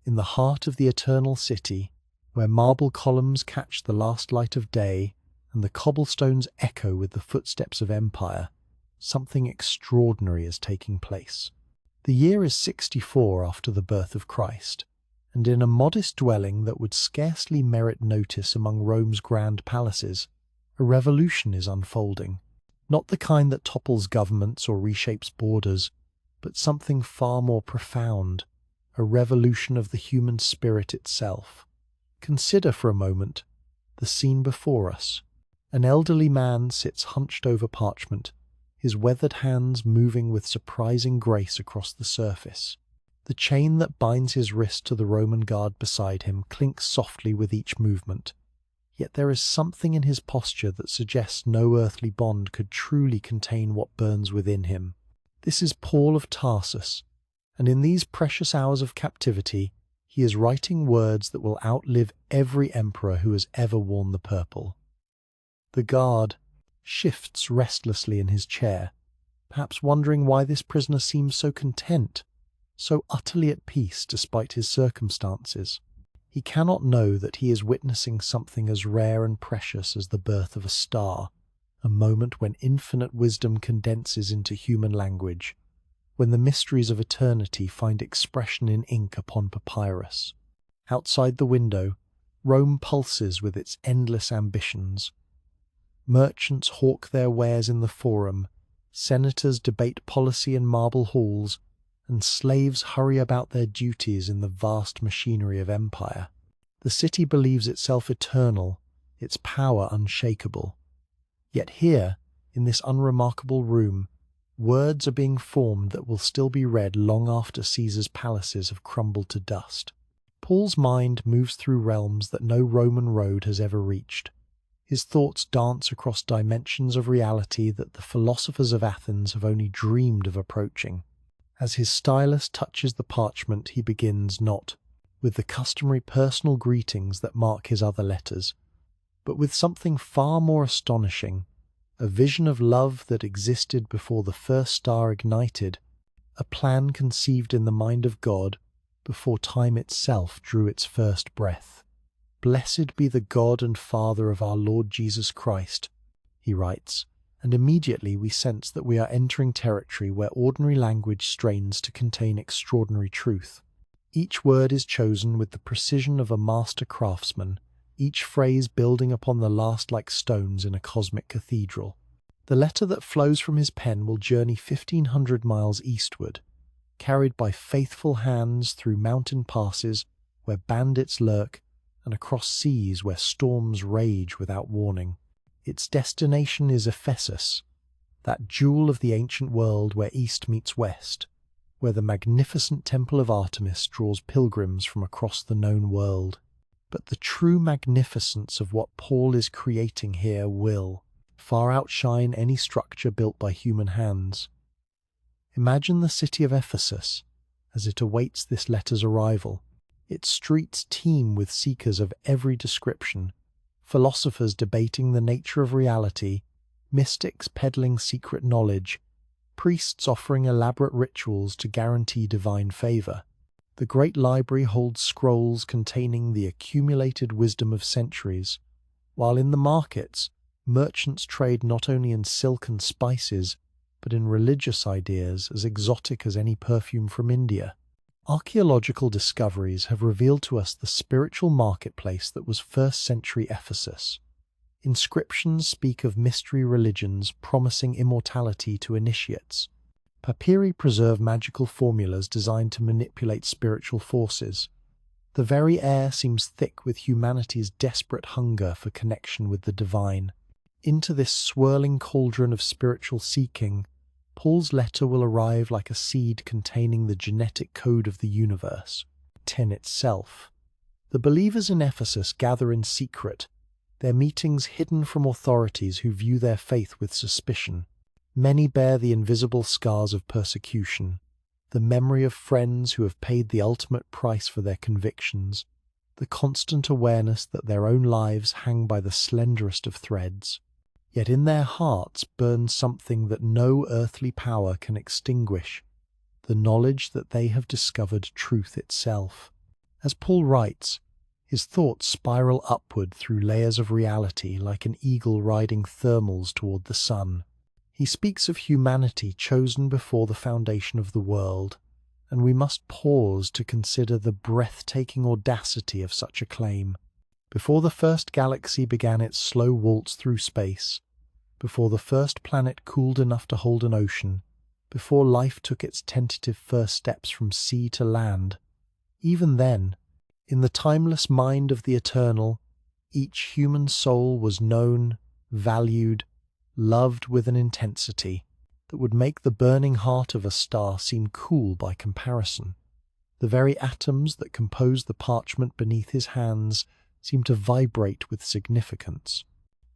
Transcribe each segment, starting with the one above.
In the heart of the eternal city, where marble columns catch the last light of day and the cobblestones echo with the footsteps of empire, something extraordinary is taking place. The year is 64 after the birth of Christ, and in a modest dwelling that would scarcely merit notice among Rome's grand palaces, a revolution is unfolding. Not the kind that topples governments or reshapes borders, but something far more profound, a revolution of the human spirit itself. Consider for a moment the scene before us. An elderly man sits hunched over parchment, his weathered hands moving with surprising grace across the surface. The chain that binds his wrist to the Roman guard beside him clinks softly with each movement. Yet there is something in his posture that suggests no earthly bond could truly contain what burns within him. This is Paul of Tarsus, and in these precious hours of captivity, he is writing words that will outlive every emperor who has ever worn the purple. The guard shifts restlessly in his chair, perhaps wondering why this prisoner seems so content, so utterly at peace despite his circumstances. He cannot know that he is witnessing something as rare and precious as the birth of a star, a moment when infinite wisdom condenses into human language, when the mysteries of eternity find expression in ink upon papyrus. Outside the window, Rome pulses with its endless ambitions. Merchants hawk their wares in the forum, senators debate policy in marble halls, and slaves hurry about their duties in the vast machinery of empire. The city believes itself eternal, its power unshakable. Yet here, in this unremarkable room, words are being formed that will still be read long after Caesar's palaces have crumbled to dust. Paul's mind moves through realms that no Roman road has ever reached. His thoughts dance across dimensions of reality that the philosophers of Athens have only dreamed of approaching. As his stylus touches the parchment, he begins not with the customary personal greetings that mark his other letters, but with something far more astonishing, a vision of love that existed before the first star ignited, a plan conceived in the mind of God before time itself drew its first breath. "Blessed be the God and Father of our Lord Jesus Christ," he writes, and immediately we sense that we are entering territory where ordinary language strains to contain extraordinary truth. Each word is chosen with the precision of a master craftsman, each phrase building upon the last like stones in a cosmic cathedral. The letter that flows from his pen will journey 1,500 miles eastward, carried by faithful hands through mountain passes where bandits lurk, and across seas where storms rage without warning. Its destination is Ephesus, that jewel of the ancient world where east meets west, where the magnificent temple of Artemis draws pilgrims from across the known world. But the true magnificence of what Paul is creating here will far outshine any structure built by human hands. Imagine the city of Ephesus as it awaits this letter's arrival. Its streets teem with seekers of every description, philosophers debating the nature of reality, mystics peddling secret knowledge, priests offering elaborate rituals to guarantee divine favor. The great library holds scrolls containing the accumulated wisdom of centuries, while in the markets, merchants trade not only in silk and spices, but in religious ideas as exotic as any perfume from India. Archaeological discoveries have revealed to us the spiritual marketplace that was first-century Ephesus. Inscriptions speak of mystery religions promising immortality to initiates. Papyri preserve magical formulas designed to manipulate spiritual forces. The very air seems thick with humanity's desperate hunger for connection with the divine. Into this swirling cauldron of spiritual seeking, Paul's letter will arrive like a seed containing the genetic code of the universe, 10 itself. The believers in Ephesus gather in secret, their meetings hidden from authorities who view their faith with suspicion. Many bear the invisible scars of persecution, the memory of friends who have paid the ultimate price for their convictions, the constant awareness that their own lives hang by the slenderest of threads. Yet in their hearts burns something that no earthly power can extinguish, the knowledge that they have discovered truth itself. As Paul writes, his thoughts spiral upward through layers of reality like an eagle riding thermals toward the sun. He speaks of humanity chosen before the foundation of the world, and we must pause to consider the breathtaking audacity of such a claim. Before the first galaxy began its slow waltz through space, before the first planet cooled enough to hold an ocean, before life took its tentative first steps from sea to land, even then, in the timeless mind of the Eternal, each human soul was known, valued, loved with an intensity that would make the burning heart of a star seem cool by comparison. The very atoms that composed the parchment beneath his hands seemed to vibrate with significance.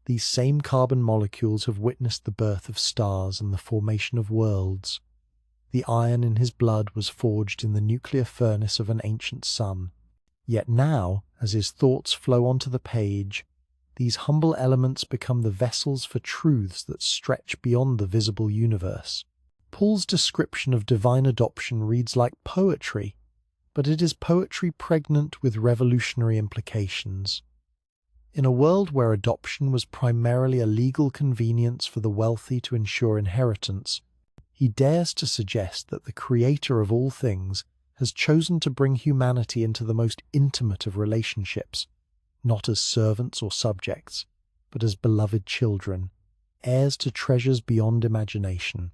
These same carbon molecules have witnessed the birth of stars and the formation of worlds. The iron in his blood was forged in the nuclear furnace of an ancient sun. Yet now, as his thoughts flow onto the page, these humble elements become the vessels for truths that stretch beyond the visible universe. Paul's description of divine adoption reads like poetry, but it is poetry pregnant with revolutionary implications. In a world where adoption was primarily a legal convenience for the wealthy to ensure inheritance, he dares to suggest that the Creator of all things has chosen to bring humanity into the most intimate of relationships, not as servants or subjects, but as beloved children, heirs to treasures beyond imagination.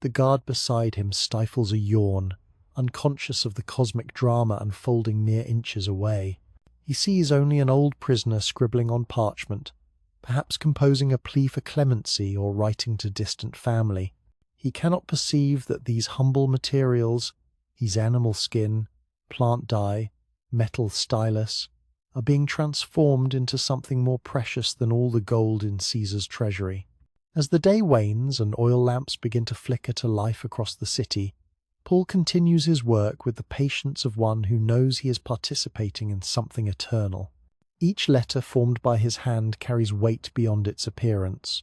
The guard beside him stifles a yawn, unconscious of the cosmic drama unfolding mere inches away. He sees only an old prisoner scribbling on parchment, perhaps composing a plea for clemency or writing to distant family. He cannot perceive that these humble materials, his animal skin, plant dye, metal stylus, are being transformed into something more precious than all the gold in Caesar's treasury. As the day wanes and oil lamps begin to flicker to life across the city, Paul continues his work with the patience of one who knows he is participating in something eternal. Each letter formed by his hand carries weight beyond its appearance.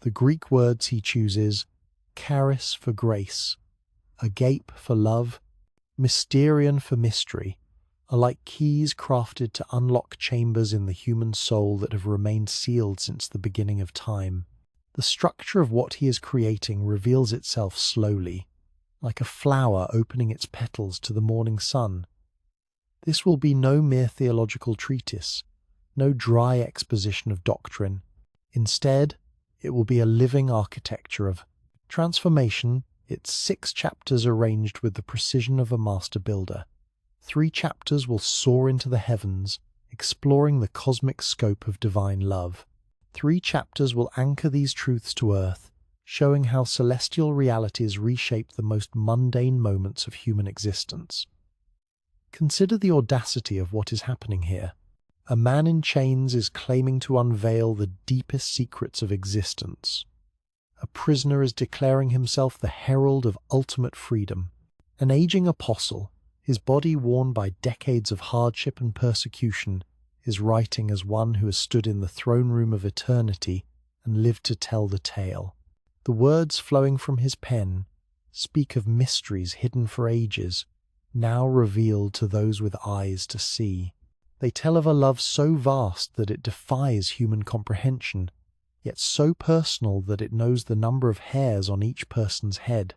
The Greek words he chooses, charis for grace, agape for love, mysterion for mystery, are like keys crafted to unlock chambers in the human soul that have remained sealed since the beginning of time. The structure of what he is creating reveals itself slowly, like a flower opening its petals to the morning sun. This will be no mere theological treatise, no dry exposition of doctrine. Instead, it will be a living architecture of transformation, its 6 chapters arranged with the precision of a master builder. 3 chapters will soar into the heavens, exploring the cosmic scope of divine love. 3 chapters will anchor these truths to earth, showing how celestial realities reshape the most mundane moments of human existence. Consider the audacity of what is happening here. A man in chains is claiming to unveil the deepest secrets of existence. A prisoner is declaring himself the herald of ultimate freedom. An aging apostle, his body worn by decades of hardship and persecution, is writing as one who has stood in the throne room of eternity and lived to tell the tale. The words flowing from his pen speak of mysteries hidden for ages, now revealed to those with eyes to see. They tell of a love so vast that it defies human comprehension, yet so personal that it knows the number of hairs on each person's head.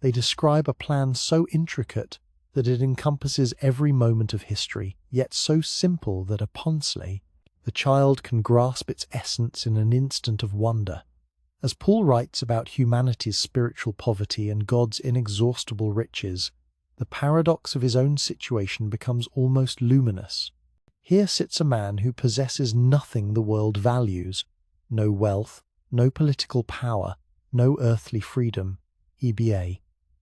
They describe a plan so intricate that it encompasses every moment of history, yet so simple that upon Ponsley, the child can grasp its essence in an instant of wonder. As Paul writes about humanity's spiritual poverty and God's inexhaustible riches, the paradox of his own situation becomes almost luminous. Here sits a man who possesses nothing the world values, no wealth, no political power, no earthly freedom, EBA,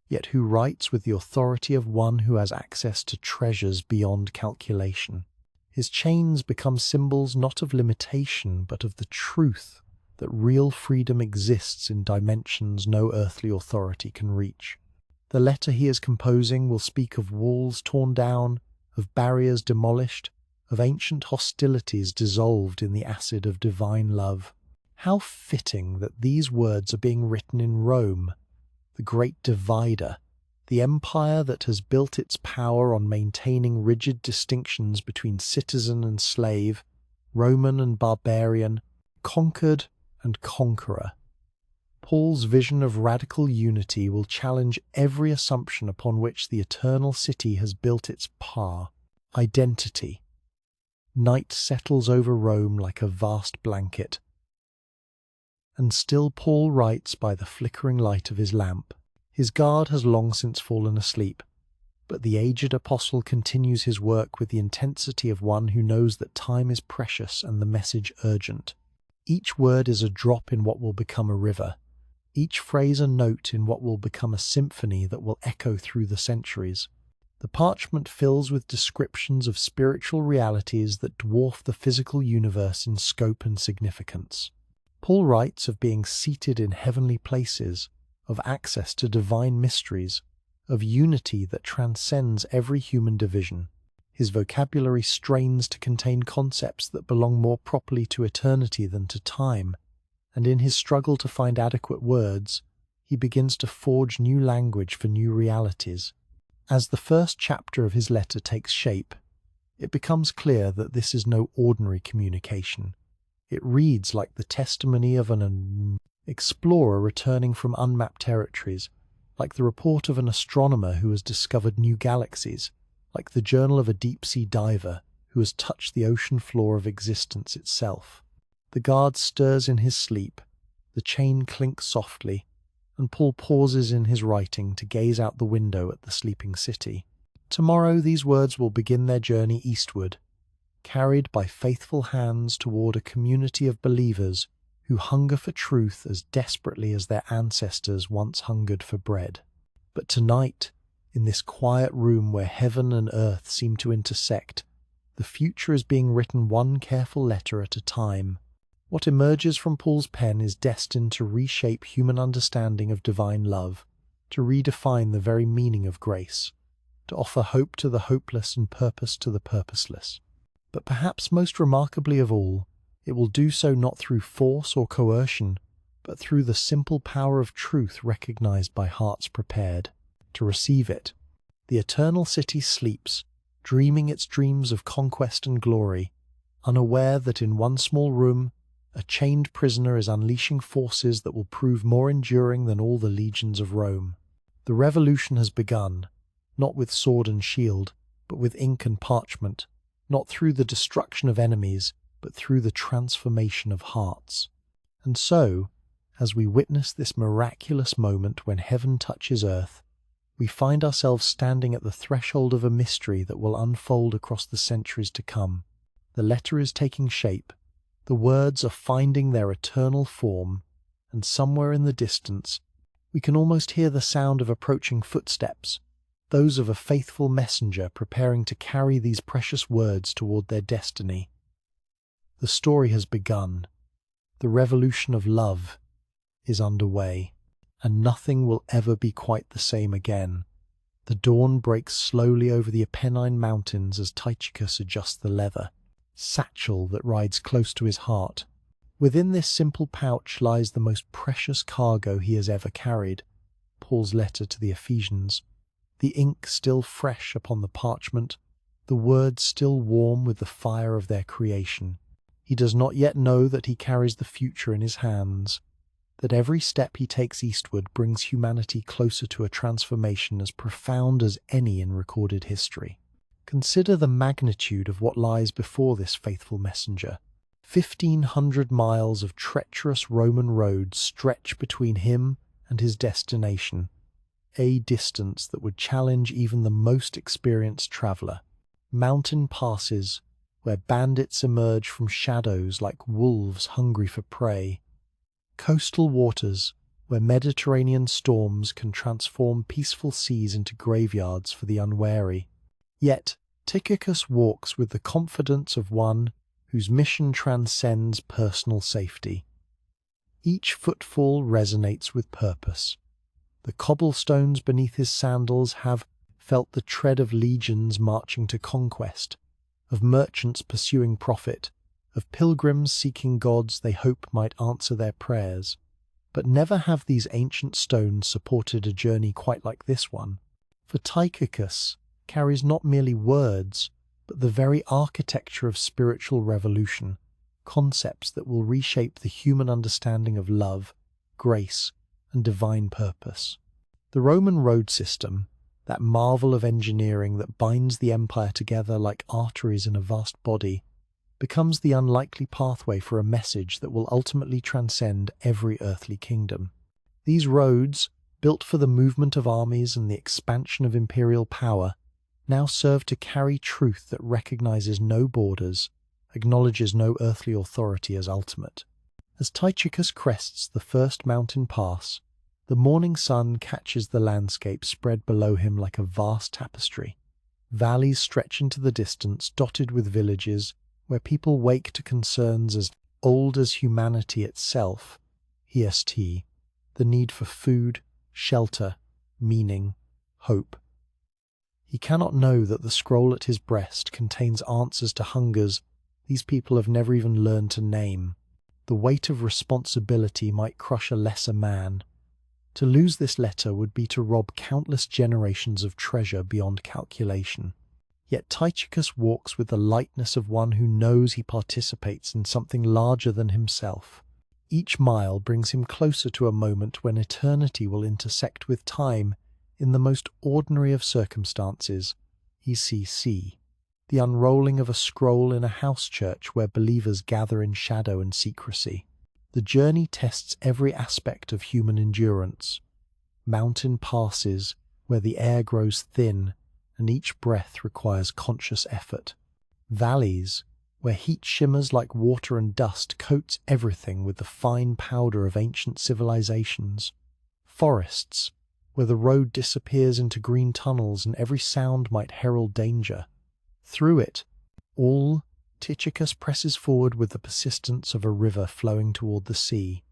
yet who writes with the authority of one who has access to treasures beyond calculation. His chains become symbols not of limitation, but of the truth that real freedom exists in dimensions no earthly authority can reach. The letter he is composing will speak of walls torn down, of barriers demolished, of ancient hostilities dissolved in the acid of divine love. How fitting that these words are being written in Rome, the great divider, The empire that has built its power on maintaining rigid distinctions between citizen and slave, Roman and barbarian, conquered and conqueror. Paul's vision of radical unity will challenge every assumption upon which the eternal city has built its identity. Night settles over Rome like a vast blanket, and still Paul writes by the flickering light of his lamp. His guard has long since fallen asleep, but the aged apostle continues his work with the intensity of one who knows that time is precious and the message urgent. Each word is a drop in what will become a river, each phrase a note in what will become a symphony that will echo through the centuries. The parchment fills with descriptions of spiritual realities that dwarf the physical universe in scope and significance. Paul writes of being seated in heavenly places, of access to divine mysteries, of unity that transcends every human division. His vocabulary strains to contain concepts that belong more properly to eternity than to time, and in his struggle to find adequate words, he begins to forge new language for new realities. As the first chapter of his letter takes shape, it becomes clear that this is no ordinary communication. It reads like the testimony of an explorer returning from unmapped territories, like the report of an astronomer who has discovered new galaxies, like the journal of a deep-sea diver who has touched the ocean floor of existence itself. The guard stirs in his sleep, the chain clinks softly, and Paul pauses in his writing to gaze out the window at the sleeping city. Tomorrow these words will begin their journey eastward, carried by faithful hands toward a community of believers who hunger for truth as desperately as their ancestors once hungered for bread. But tonight, in this quiet room where heaven and earth seem to intersect, the future is being written one careful letter at a time. What emerges from Paul's pen is destined to reshape human understanding of divine love, to redefine the very meaning of grace, to offer hope to the hopeless and purpose to the purposeless. But perhaps most remarkably of all, it will do so not through force or coercion, but through the simple power of truth recognized by hearts prepared to receive it. The eternal city sleeps, dreaming its dreams of conquest and glory, unaware that in one small room, a chained prisoner is unleashing forces that will prove more enduring than all the legions of Rome. The revolution has begun, not with sword and shield, but with ink and parchment, not through the destruction of enemies, but through the transformation of hearts. And so, as we witness this miraculous moment when heaven touches earth, we find ourselves standing at the threshold of a mystery that will unfold across the centuries to come. The letter is taking shape, the words are finding their eternal form, and somewhere in the distance, we can almost hear the sound of approaching footsteps, those of a faithful messenger preparing to carry these precious words toward their destiny. The story has begun. The revolution of love is underway, and nothing will ever be quite the same again. The dawn breaks slowly over the Apennine Mountains as Tychicus adjusts the leather satchel that rides close to his heart. Within this simple pouch lies the most precious cargo he has ever carried, Paul's letter to the Ephesians. The ink still fresh upon the parchment, the words still warm with the fire of their creation. He does not yet know that he carries the future in his hands, that every step he takes eastward brings humanity closer to a transformation as profound as any in recorded history. Consider the magnitude of what lies before this faithful messenger. 1,500 miles of treacherous Roman roads stretch between him and his destination, a distance that would challenge even the most experienced traveller. Mountain passes, where bandits emerge from shadows like wolves hungry for prey. Coastal waters, where Mediterranean storms can transform peaceful seas into graveyards for the unwary. Yet Tychicus walks with the confidence of one whose mission transcends personal safety. Each footfall resonates with purpose. The cobblestones beneath his sandals have felt the tread of legions marching to conquest, of merchants pursuing profit, of pilgrims seeking gods they hope might answer their prayers. But never have these ancient stones supported a journey quite like this one. For Tychicus carries not merely words, but the very architecture of spiritual revolution, concepts that will reshape the human understanding of love, grace, and divine purpose. The Roman road system, that marvel of engineering that binds the empire together like arteries in a vast body, becomes the unlikely pathway for a message that will ultimately transcend every earthly kingdom. These roads, built for the movement of armies and the expansion of imperial power, now serve to carry truth that recognizes no borders, acknowledges no earthly authority as ultimate. As Tychicus crests the first mountain pass, the morning sun catches the landscape spread below him like a vast tapestry. Valleys stretch into the distance, dotted with villages where people wake to concerns as old as humanity itself, EST, the need for food, shelter, meaning, hope. He cannot know that the scroll at his breast contains answers to hungers these people have never even learned to name. The weight of responsibility might crush a lesser man. To lose this letter would be to rob countless generations of treasure beyond calculation. Yet Tychicus walks with the lightness of one who knows he participates in something larger than himself. Each mile brings him closer to a moment when eternity will intersect with time in the most ordinary of circumstances, ECC, the unrolling of a scroll in a house church where believers gather in shadow and secrecy. The journey tests every aspect of human endurance. Mountain passes where the air grows thin and each breath requires conscious effort. Valleys where heat shimmers like water and dust coats everything with the fine powder of ancient civilizations. Forests where the road disappears into green tunnels and every sound might herald danger. Through it all, Tychicus presses forward with the persistence of a river flowing toward the sea.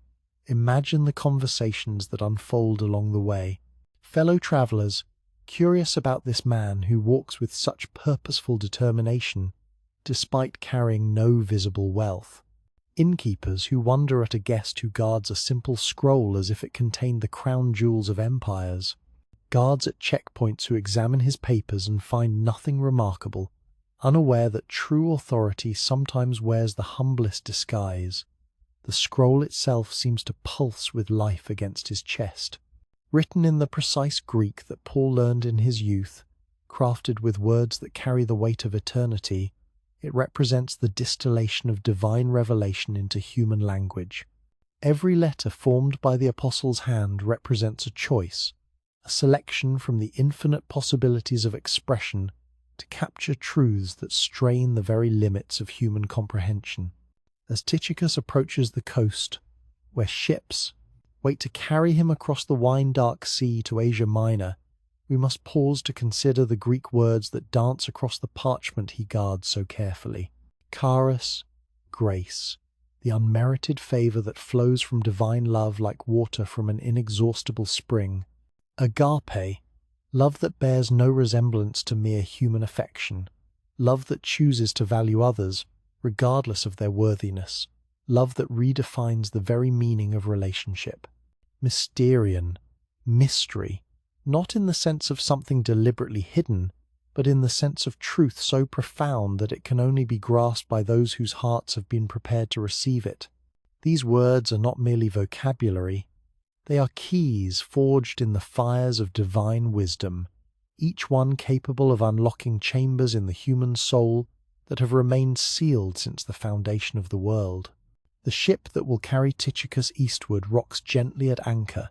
Imagine the conversations that unfold along the way. Fellow travelers, curious about this man who walks with such purposeful determination, despite carrying no visible wealth. Innkeepers who wonder at a guest who guards a simple scroll as if it contained the crown jewels of empires. Guards at checkpoints who examine his papers and find nothing remarkable, unaware that true authority sometimes wears the humblest disguise. The scroll itself seems to pulse with life against his chest. Written in the precise Greek that Paul learned in his youth, crafted with words that carry the weight of eternity, it represents the distillation of divine revelation into human language. Every letter formed by the apostle's hand represents a choice, a selection from the infinite possibilities of expression to capture truths that strain the very limits of human comprehension. As Tychicus approaches the coast, where ships wait to carry him across the wine-dark sea to Asia Minor, we must pause to consider the Greek words that dance across the parchment he guards so carefully. Charis, grace, the unmerited favor that flows from divine love like water from an inexhaustible spring. Agape, love that bears no resemblance to mere human affection. Love that chooses to value others, regardless of their worthiness. Love that redefines the very meaning of relationship. Mysterion, mystery, not in the sense of something deliberately hidden, but in the sense of truth so profound that it can only be grasped by those whose hearts have been prepared to receive it. These words are not merely vocabulary. They are keys forged in the fires of divine wisdom, each one capable of unlocking chambers in the human soul that have remained sealed since the foundation of the world. The ship that will carry Tychicus eastward rocks gently at anchor,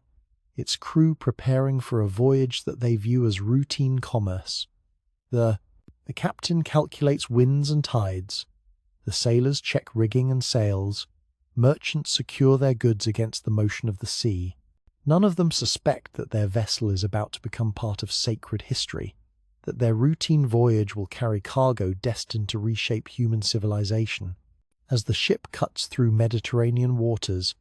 its crew preparing for a voyage that they view as routine commerce. The captain calculates winds and tides, the sailors check rigging and sails, merchants secure their goods against the motion of the sea. None of them suspect that their vessel is about to become part of sacred history, that their routine voyage will carry cargo destined to reshape human civilization. As the ship cuts through Mediterranean waters,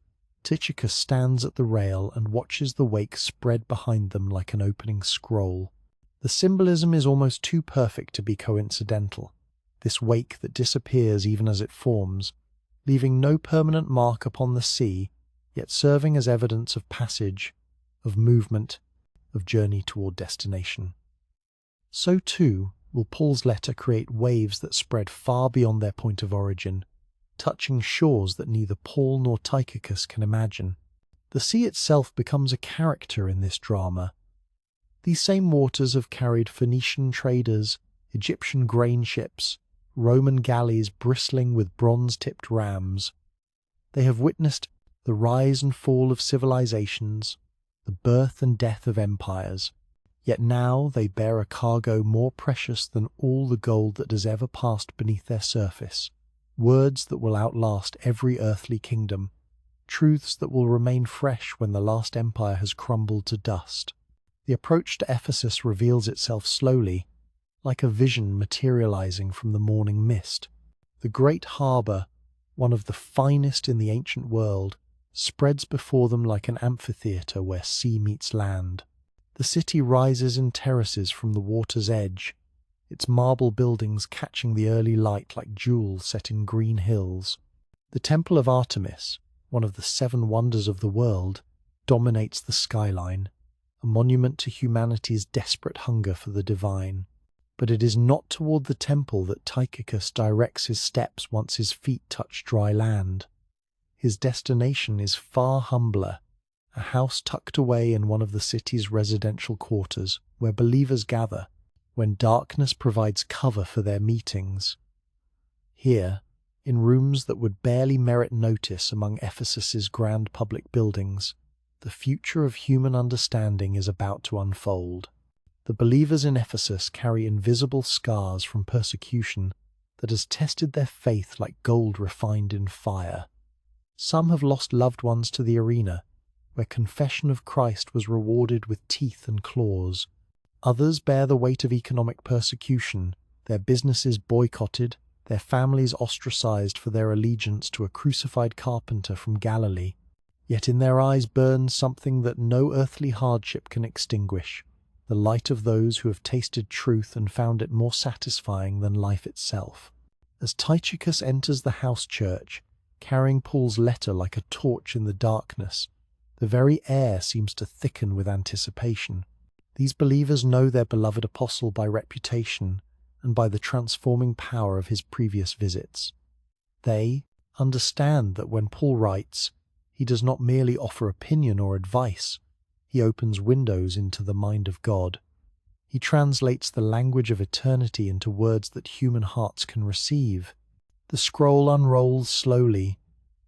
Tychicus stands at the rail and watches the wake spread behind them like an opening scroll. The symbolism is almost too perfect to be coincidental, this wake that disappears even as it forms, leaving no permanent mark upon the sea, yet serving as evidence of passage, of movement, of journey toward destination. So too will Paul's letter create waves that spread far beyond their point of origin, touching shores that neither Paul nor Tychicus can imagine. The sea itself becomes a character in this drama. These same waters have carried Phoenician traders, Egyptian grain ships, Roman galleys bristling with bronze-tipped rams. They have witnessed the rise and fall of civilizations, the birth and death of empires. Yet now they bear a cargo more precious than all the gold that has ever passed beneath their surface, words that will outlast every earthly kingdom, truths that will remain fresh when the last empire has crumbled to dust. The approach to Ephesus reveals itself slowly, like a vision materializing from the morning mist. The great harbour, one of the finest in the ancient world, spreads before them like an amphitheatre where sea meets land. The city rises in terraces from the water's edge, its marble buildings catching the early light like jewels set in green hills. The Temple of Artemis, one of the 7 wonders of the world, dominates the skyline, a monument to humanity's desperate hunger for the divine. But it is not toward the temple that Tychicus directs his steps once his feet touch dry land. His destination is far humbler, a house tucked away in one of the city's residential quarters, where believers gather, when darkness provides cover for their meetings. Here, in rooms that would barely merit notice among Ephesus's grand public buildings, the future of human understanding is about to unfold. The believers in Ephesus carry invisible scars from persecution that has tested their faith like gold refined in fire. Some have lost loved ones to the arena, where confession of Christ was rewarded with teeth and claws. Others bear the weight of economic persecution, their businesses boycotted, their families ostracized for their allegiance to a crucified carpenter from Galilee. Yet in their eyes burns something that no earthly hardship can extinguish, the light of those who have tasted truth and found it more satisfying than life itself. As Tychicus enters the house church, carrying Paul's letter like a torch in the darkness, the very air seems to thicken with anticipation. These believers know their beloved apostle by reputation and by the transforming power of his previous visits. They understand that when Paul writes, he does not merely offer opinion or advice, he opens windows into the mind of God. He translates the language of eternity into words that human hearts can receive. The scroll unrolls slowly,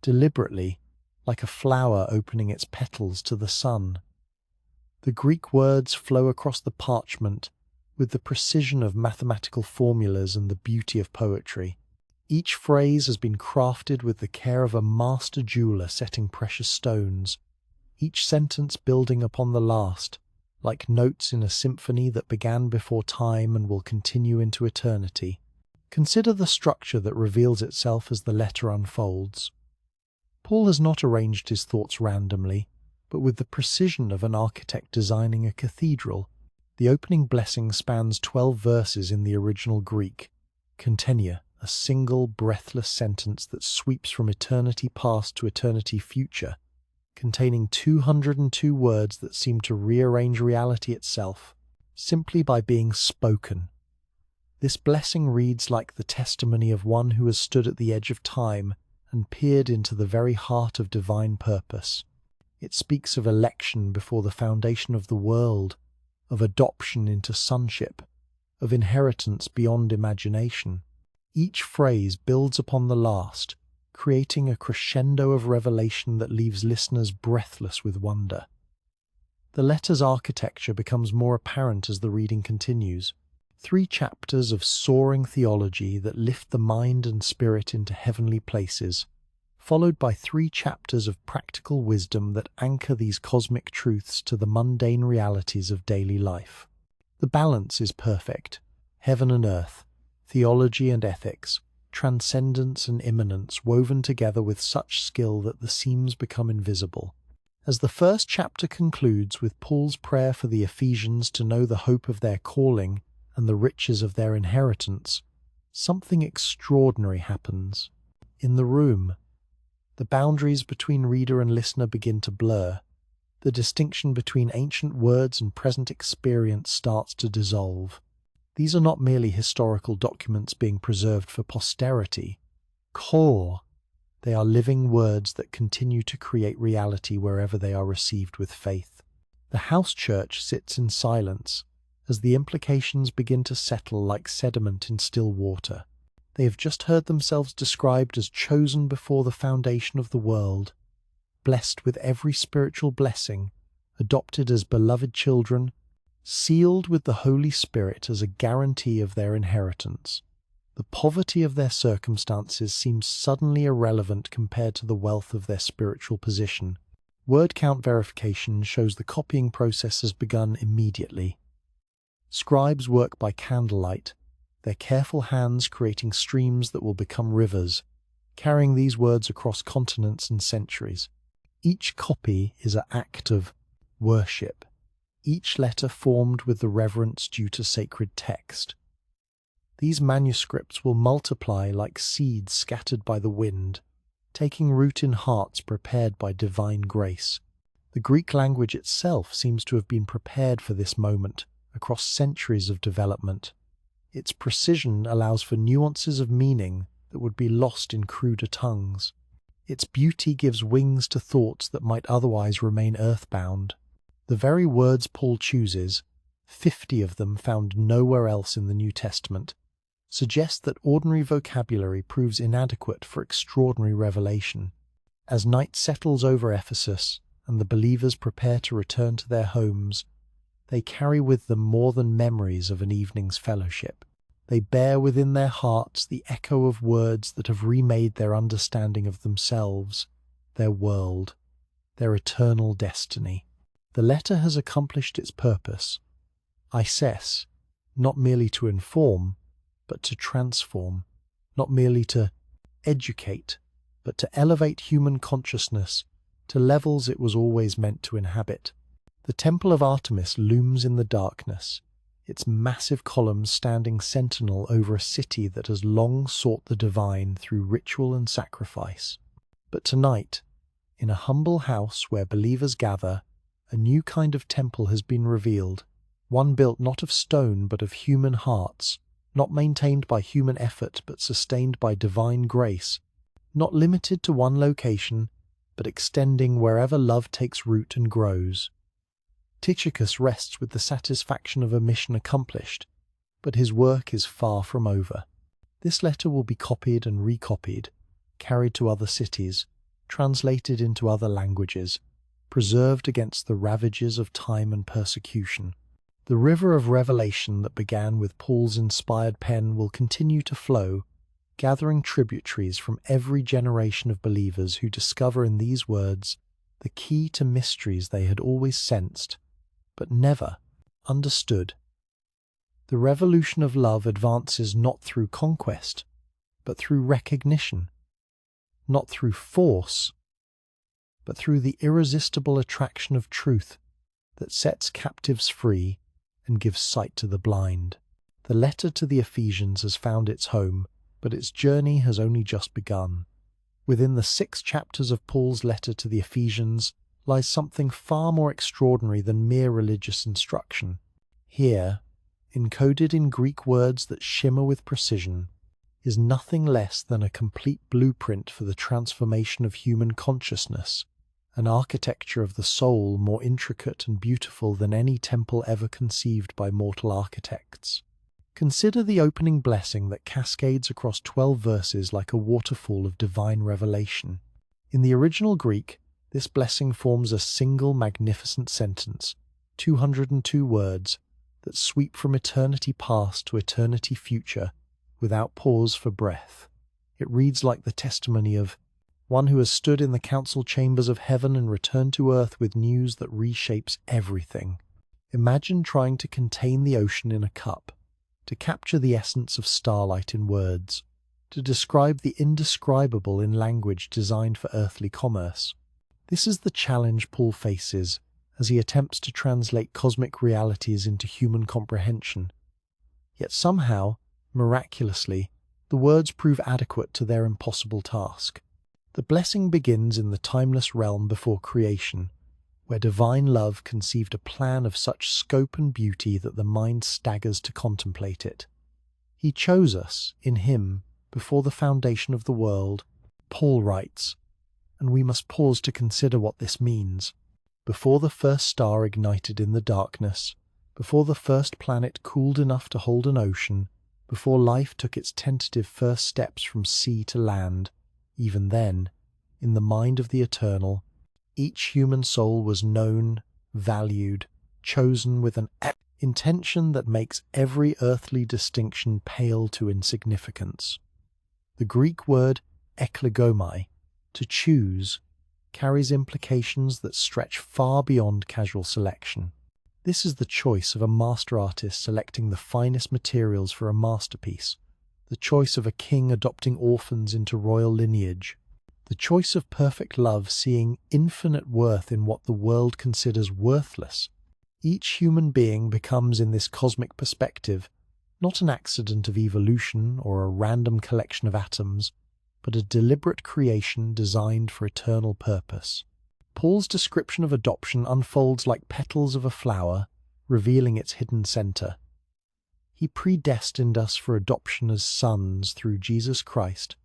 deliberately, like a flower opening its petals to the sun. The Greek words flow across the parchment with the precision of mathematical formulas and the beauty of poetry. Each phrase has been crafted with the care of a master jeweler setting precious stones, each sentence building upon the last, like notes in a symphony that began before time and will continue into eternity. Consider the structure that reveals itself as the letter unfolds. Paul has not arranged his thoughts randomly, but with the precision of an architect designing a cathedral. The opening blessing spans 12 verses in the original Greek, Contenia, a single breathless sentence that sweeps from eternity past to eternity future, containing 202 words that seem to rearrange reality itself, simply by being spoken. This blessing reads like the testimony of one who has stood at the edge of time and peered into the very heart of divine purpose. It speaks of election before the foundation of the world, of adoption into sonship, of inheritance beyond imagination. Each phrase builds upon the last, creating a crescendo of revelation that leaves listeners breathless with wonder. The letter's architecture becomes more apparent as the reading continues. 3 chapters of soaring theology that lift the mind and spirit into heavenly places, followed by 3 chapters of practical wisdom that anchor these cosmic truths to the mundane realities of daily life. The balance is perfect. Heaven and earth, theology and ethics, transcendence and immanence woven together with such skill that the seams become invisible. As the first chapter concludes with Paul's prayer for the Ephesians to know the hope of their calling and the riches of their inheritance, something extraordinary happens. In the room, the boundaries between reader and listener begin to blur. The distinction between ancient words and present experience starts to dissolve. These are not merely historical documents being preserved for posterity. Core, they are living words that continue to create reality wherever they are received with faith. The house church sits in silence as the implications begin to settle like sediment in still water. They have just heard themselves described as chosen before the foundation of the world, blessed with every spiritual blessing, adopted as beloved children, sealed with the Holy Spirit as a guarantee of their inheritance. The poverty of their circumstances seems suddenly irrelevant compared to the wealth of their spiritual position. Word count verification shows the copying process has begun immediately. Scribes work by candlelight, their careful hands creating streams that will become rivers, carrying these words across continents and centuries. Each copy is an act of worship, each letter formed with the reverence due to sacred text. These manuscripts will multiply like seeds scattered by the wind, taking root in hearts prepared by divine grace. The Greek language itself seems to have been prepared for this moment across centuries of development. Its precision allows for nuances of meaning that would be lost in cruder tongues. Its beauty gives wings to thoughts that might otherwise remain earthbound. The very words Paul chooses, 50 of them found nowhere else in the New Testament, suggest that ordinary vocabulary proves inadequate for extraordinary revelation. As night settles over Ephesus and the believers prepare to return to their homes, they carry with them more than memories of an evening's fellowship. They bear within their hearts the echo of words that have remade their understanding of themselves, their world, their eternal destiny. The letter has accomplished its purpose. Ises, not merely to inform, but to transform, not merely to educate, but to elevate human consciousness to levels it was always meant to inhabit. The Temple of Artemis looms in the darkness, its massive columns standing sentinel over a city that has long sought the divine through ritual and sacrifice. But tonight, in a humble house where believers gather, a new kind of temple has been revealed, one built not of stone but of human hearts, not maintained by human effort but sustained by divine grace, not limited to one location but extending wherever love takes root and grows. Tychicus rests with the satisfaction of a mission accomplished, but his work is far from over. This letter will be copied and recopied, carried to other cities, translated into other languages, preserved against the ravages of time and persecution. The river of revelation that began with Paul's inspired pen will continue to flow, gathering tributaries from every generation of believers who discover in these words the key to mysteries they had always sensed, but never understood. The revolution of love advances not through conquest, but through recognition, not through force, but through the irresistible attraction of truth that sets captives free and gives sight to the blind. The letter to the Ephesians has found its home, but its journey has only just begun. Within the 6 chapters of Paul's letter to the Ephesians lies something far more extraordinary than mere religious instruction. Here, encoded in Greek words that shimmer with precision, is nothing less than a complete blueprint for the transformation of human consciousness, an architecture of the soul more intricate and beautiful than any temple ever conceived by mortal architects. Consider the opening blessing that cascades across 12 verses like a waterfall of divine revelation. In the original Greek, this blessing forms a single magnificent sentence, 202 words, that sweep from eternity past to eternity future without pause for breath. It reads like the testimony of one who has stood in the council chambers of heaven and returned to earth with news that reshapes everything. Imagine trying to contain the ocean in a cup, to capture the essence of starlight in words, to describe the indescribable in language designed for earthly commerce. This is the challenge Paul faces as he attempts to translate cosmic realities into human comprehension. Yet somehow, miraculously, the words prove adequate to their impossible task. The blessing begins in the timeless realm before creation, where divine love conceived a plan of such scope and beauty that the mind staggers to contemplate it. He chose us, in him, before the foundation of the world, Paul writes, and we must pause to consider what this means. Before the first star ignited in the darkness, before the first planet cooled enough to hold an ocean, before life took its tentative first steps from sea to land, even then, in the mind of the Eternal, each human soul was known, valued, chosen with an intention that makes every earthly distinction pale to insignificance. The Greek word eklegomai, to choose, carries implications that stretch far beyond casual selection. This is the choice of a master artist selecting the finest materials for a masterpiece, the choice of a king adopting orphans into royal lineage, the choice of perfect love seeing infinite worth in what the world considers worthless. Each human being becomes, in this cosmic perspective, not an accident of evolution or a random collection of atoms, but a deliberate creation designed for eternal purpose. Paul's description of adoption unfolds like petals of a flower, revealing its hidden center. He predestined us for adoption as sons through Jesus Christ,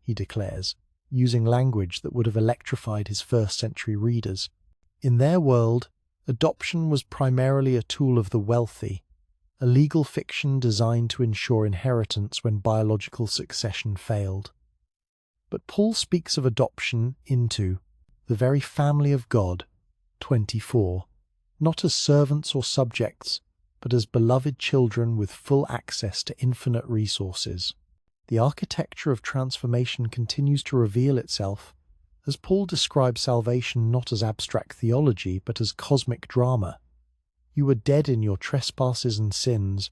he declares, using language that would have electrified his first-century readers. In their world, adoption was primarily a tool of the wealthy, a legal fiction designed to ensure inheritance when biological succession failed. But Paul speaks of adoption into the very family of God, 24, not as servants or subjects, but as beloved children with full access to infinite resources. The architecture of transformation continues to reveal itself as Paul describes salvation not as abstract theology, but as cosmic drama. You were dead in your trespasses and sins,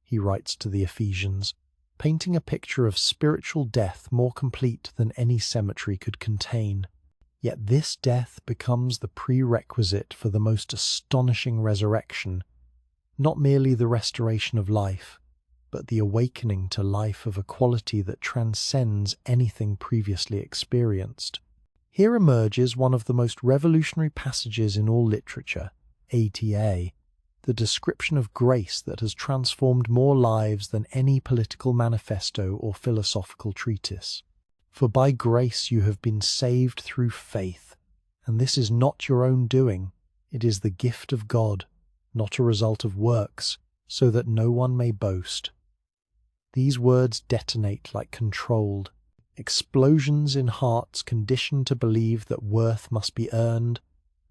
he writes to the Ephesians, painting a picture of spiritual death more complete than any cemetery could contain. Yet this death becomes the prerequisite for the most astonishing resurrection, not merely the restoration of life, but the awakening to life of a quality that transcends anything previously experienced. Here emerges one of the most revolutionary passages in all literature, ATA, the description of grace that has transformed more lives than any political manifesto or philosophical treatise. For by grace you have been saved through faith, and this is not your own doing, it is the gift of God, not a result of works, so that no one may boast. These words detonate like controlled explosions in hearts conditioned to believe that worth must be earned,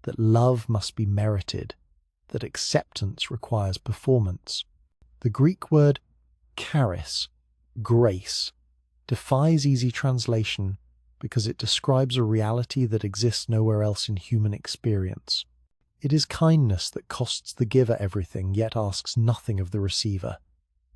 that love must be merited, that acceptance requires performance. The Greek word charis, grace, defies easy translation because it describes a reality that exists nowhere else in human experience. It is kindness that costs the giver everything, yet asks nothing of the receiver.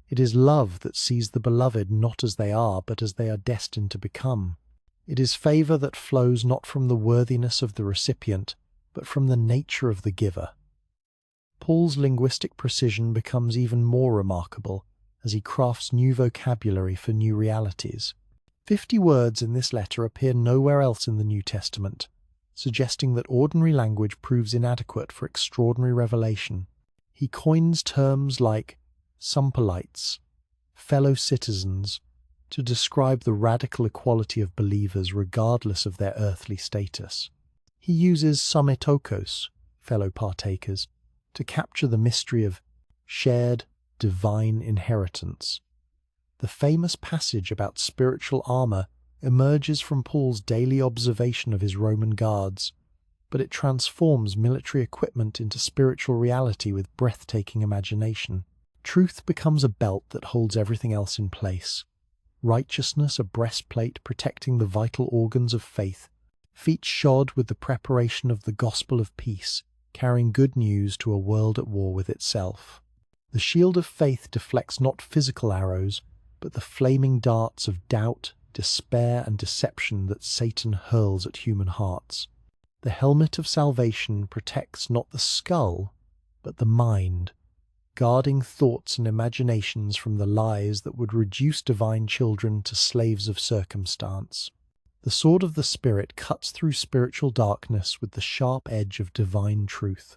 It is love that sees the beloved not as they are, but as they are destined to become. It is favor that flows not from the worthiness of the recipient, but from the nature of the giver. Paul's linguistic precision becomes even more remarkable as he crafts new vocabulary for new realities. 50 words in this letter appear nowhere else in the New Testament, suggesting that ordinary language proves inadequate for extraordinary revelation. He coins terms like Sumpolites, fellow citizens, to describe the radical equality of believers regardless of their earthly status. He uses Sumetokos, fellow partakers, to capture the mystery of shared divine inheritance. The famous passage about spiritual armor emerges from Paul's daily observation of his Roman guards, but it transforms military equipment into spiritual reality with breathtaking imagination. Truth becomes a belt that holds everything else in place. Righteousness a breastplate protecting the vital organs of faith. Feet shod with the preparation of the gospel of peace, carrying good news to a world at war with itself. The shield of faith deflects not physical arrows, but the flaming darts of doubt, despair, and deception that Satan hurls at human hearts. The helmet of salvation protects not the skull, but the mind, guarding thoughts and imaginations from the lies that would reduce divine children to slaves of circumstance. The sword of the Spirit cuts through spiritual darkness with the sharp edge of divine truth.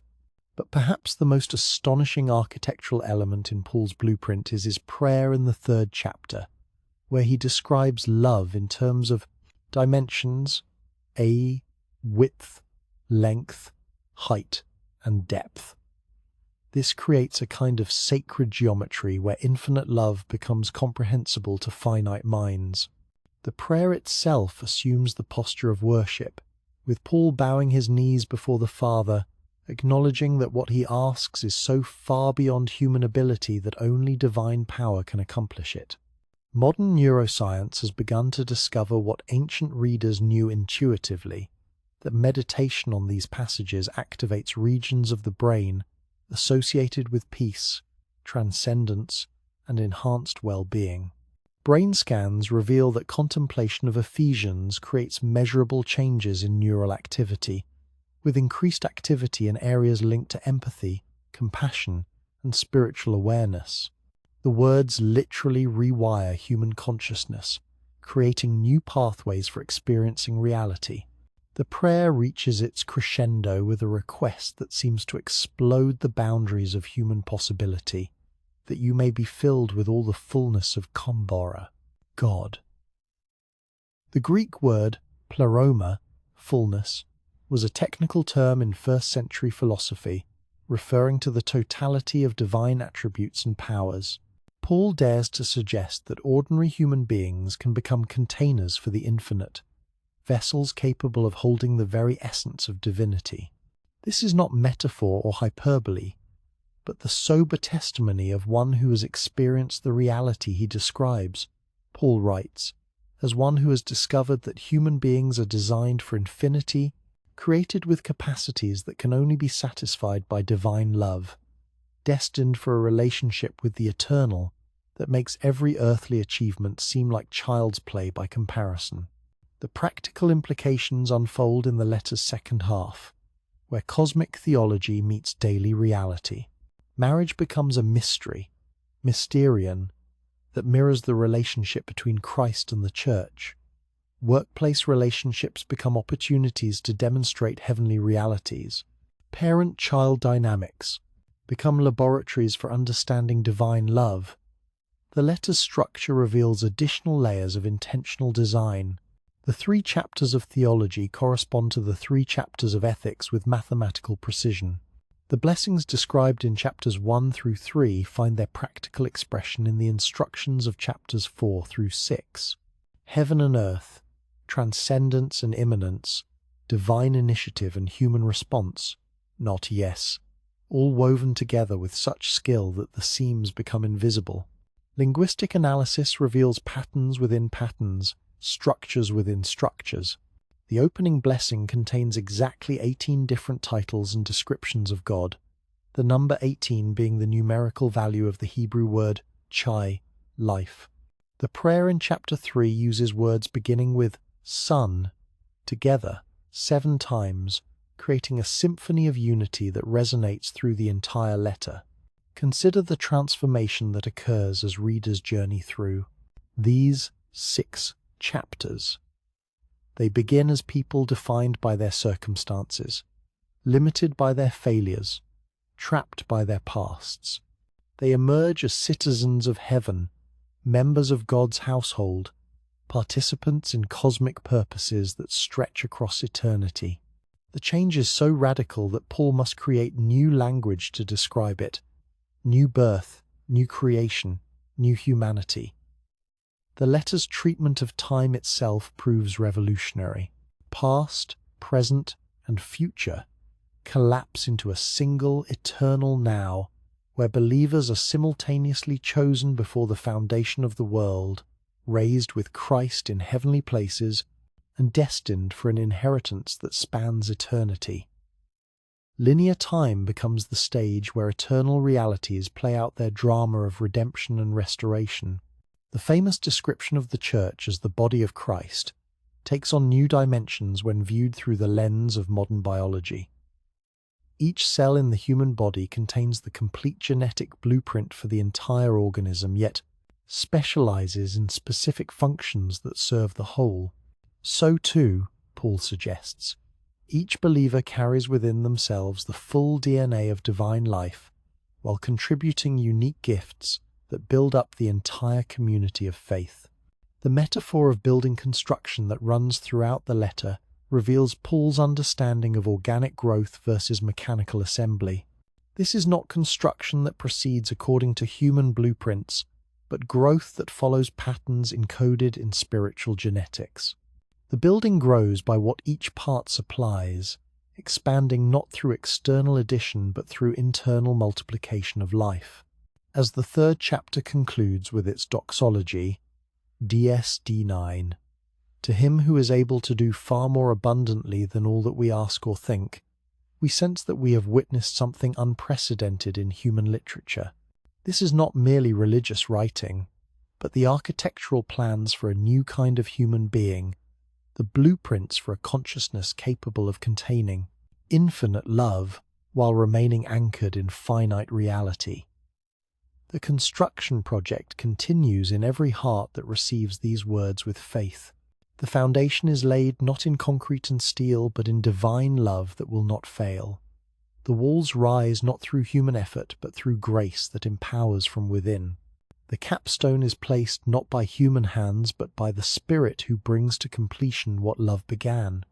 But perhaps the most astonishing architectural element in Paul's blueprint is his prayer in the 3rd chapter, where he describes love in terms of dimensions, width, length, height, and depth. This creates a kind of sacred geometry where infinite love becomes comprehensible to finite minds. The prayer itself assumes the posture of worship, with Paul bowing his knees before the Father, acknowledging that what he asks is so far beyond human ability that only divine power can accomplish it. Modern neuroscience has begun to discover what ancient readers knew intuitively, that meditation on these passages activates regions of the brain associated with peace, transcendence, and enhanced well-being. Brain scans reveal that contemplation of Ephesians creates measurable changes in neural activity, with increased activity in areas linked to empathy, compassion, and spiritual awareness. The words literally rewire human consciousness, creating new pathways for experiencing reality. The prayer reaches its crescendo with a request that seems to explode the boundaries of human possibility, that you may be filled with all the fullness of Kombora, God. The Greek word pleroma, fullness, was a technical term in 1st century philosophy, referring to the totality of divine attributes and powers. Paul dares to suggest that ordinary human beings can become containers for the infinite, vessels capable of holding the very essence of divinity. This is not metaphor or hyperbole, but the sober testimony of one who has experienced the reality he describes. Paul writes, as one who has discovered that human beings are designed for infinity, created with capacities that can only be satisfied by divine love, destined for a relationship with the eternal that makes every earthly achievement seem like child's play by comparison. The practical implications unfold in the letter's second half, where cosmic theology meets daily reality. Marriage becomes a mystery, mysterion, that mirrors the relationship between Christ and the Church. Workplace relationships become opportunities to demonstrate heavenly realities. Parent-child dynamics become laboratories for understanding divine love. The letter's structure reveals additional layers of intentional design. The 3 chapters of theology correspond to the 3 chapters of ethics with mathematical precision. The blessings described in chapters 1 through 3 find their practical expression in the instructions of chapters 4 through 6. Heaven and earth, transcendence and immanence, divine initiative and human response, not yes, all woven together with such skill that the seams become invisible. Linguistic analysis reveals patterns within patterns, structures within structures. The opening blessing contains exactly 18 different titles and descriptions of God, the number 18 being the numerical value of the Hebrew word chai, life. The prayer in chapter 3 uses words beginning with Son together 7 times, creating a symphony of unity that resonates through the entire letter. Consider the transformation that occurs as readers journey through these 6 chapters. They begin as people defined by their circumstances, limited by their failures, trapped by their pasts. They emerge as citizens of heaven, members of God's household, participants in cosmic purposes that stretch across eternity. The change is so radical that Paul must create new language to describe it. New birth, new creation, new humanity. The letter's treatment of time itself proves revolutionary. Past, present, and future collapse into a single eternal now, where believers are simultaneously chosen before the foundation of the world, raised with Christ in heavenly places, and destined for an inheritance that spans eternity. Linear time becomes the stage where eternal realities play out their drama of redemption and restoration. The famous description of the Church as the body of Christ takes on new dimensions when viewed through the lens of modern biology. Each cell in the human body contains the complete genetic blueprint for the entire organism, yet specializes in specific functions that serve the whole. So too, Paul suggests, each believer carries within themselves the full DNA of divine life, while contributing unique gifts that build up the entire community of faith. The metaphor of building construction that runs throughout the letter reveals Paul's understanding of organic growth versus mechanical assembly. This is not construction that proceeds according to human blueprints, but growth that follows patterns encoded in spiritual genetics. The building grows by what each part supplies, expanding not through external addition but through internal multiplication of life. As the third chapter concludes with its doxology, DSD9, to him who is able to do far more abundantly than all that we ask or think, we sense that we have witnessed something unprecedented in human literature. This is not merely religious writing, but the architectural plans for a new kind of human being, the blueprints for a consciousness capable of containing infinite love while remaining anchored in finite reality. The construction project continues in every heart that receives these words with faith. The foundation is laid not in concrete and steel, but in divine love that will not fail. The walls rise not through human effort, but through grace that empowers from within. The capstone is placed not by human hands, but by the Spirit who brings to completion what love began.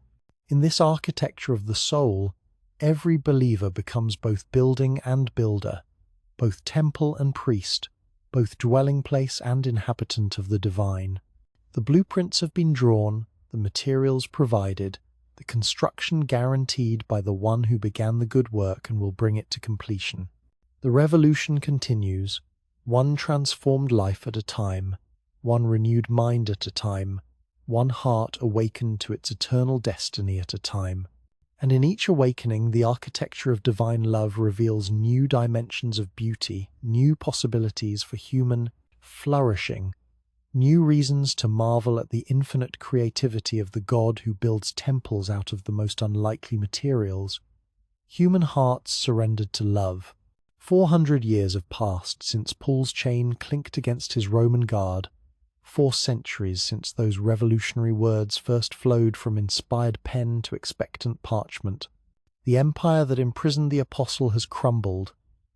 In this architecture of the soul, every believer becomes both building and builder, both temple and priest, both dwelling place and inhabitant of the divine. The blueprints have been drawn, the materials provided, the construction guaranteed by the one who began the good work and will bring it to completion. The revolution continues, one transformed life at a time, one renewed mind at a time, one heart awakened to its eternal destiny at a time. And in each awakening, the architecture of divine love reveals new dimensions of beauty, new possibilities for human flourishing, new reasons to marvel at the infinite creativity of the God who builds temples out of the most unlikely materials. Human hearts surrendered to love. 400 years have passed since Paul's chain clinked against his Roman guard, 4 centuries since those revolutionary words first flowed from inspired pen to expectant parchment. The empire that imprisoned the apostle has crumbled,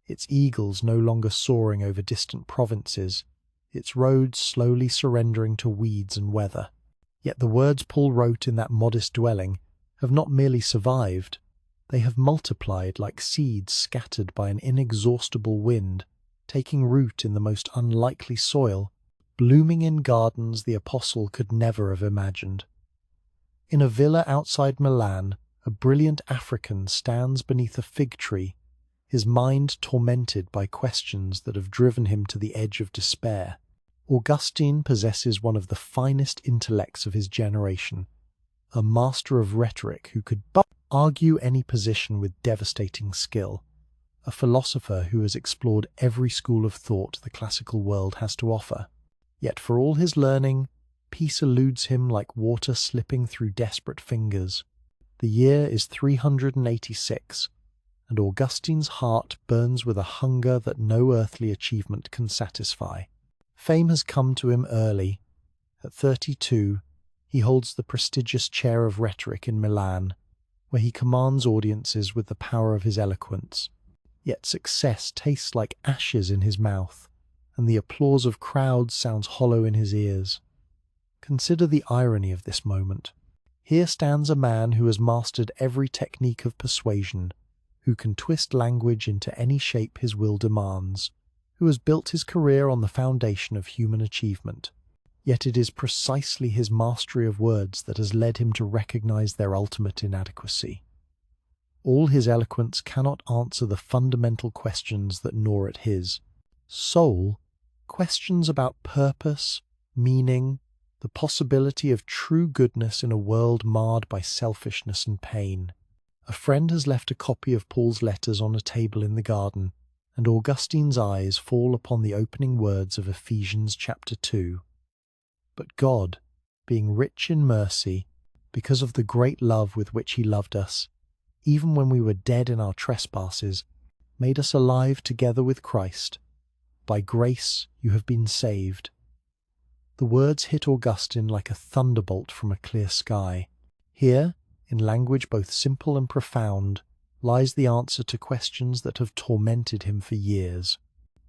its eagles no longer soaring over distant provinces, its roads slowly surrendering to weeds and weather. Yet the words Paul wrote in that modest dwelling have not merely survived, they have multiplied like seeds scattered by an inexhaustible wind, taking root in the most unlikely soil, blooming in gardens the apostle could never have imagined. In a villa outside Milan, a brilliant African stands beneath a fig tree, his mind tormented by questions that have driven him to the edge of despair. Augustine possesses one of the finest intellects of his generation, a master of rhetoric who could argue any position with devastating skill, a philosopher who has explored every school of thought the classical world has to offer. Yet for all his learning, peace eludes him like water slipping through desperate fingers. The year is 386, and Augustine's heart burns with a hunger that no earthly achievement can satisfy. Fame has come to him early. At 32, he holds the prestigious chair of rhetoric in Milan, where he commands audiences with the power of his eloquence. Yet success tastes like ashes in his mouth, and the applause of crowds sounds hollow in his ears. Consider the irony of this moment. Here stands a man who has mastered every technique of persuasion, who can twist language into any shape his will demands, who has built his career on the foundation of human achievement. Yet it is precisely his mastery of words that has led him to recognize their ultimate inadequacy. All his eloquence cannot answer the fundamental questions that gnaw at his soul, questions about purpose, meaning, the possibility of true goodness in a world marred by selfishness and pain. A friend has left a copy of Paul's letters on a table in the garden, and Augustine's eyes fall upon the opening words of Ephesians chapter 2. But God, being rich in mercy, because of the great love with which he loved us, even when we were dead in our trespasses, made us alive together with Christ. By grace you have been saved. The words hit Augustine like a thunderbolt from a clear sky. Here, in language both simple and profound, lies the answer to questions that have tormented him for years.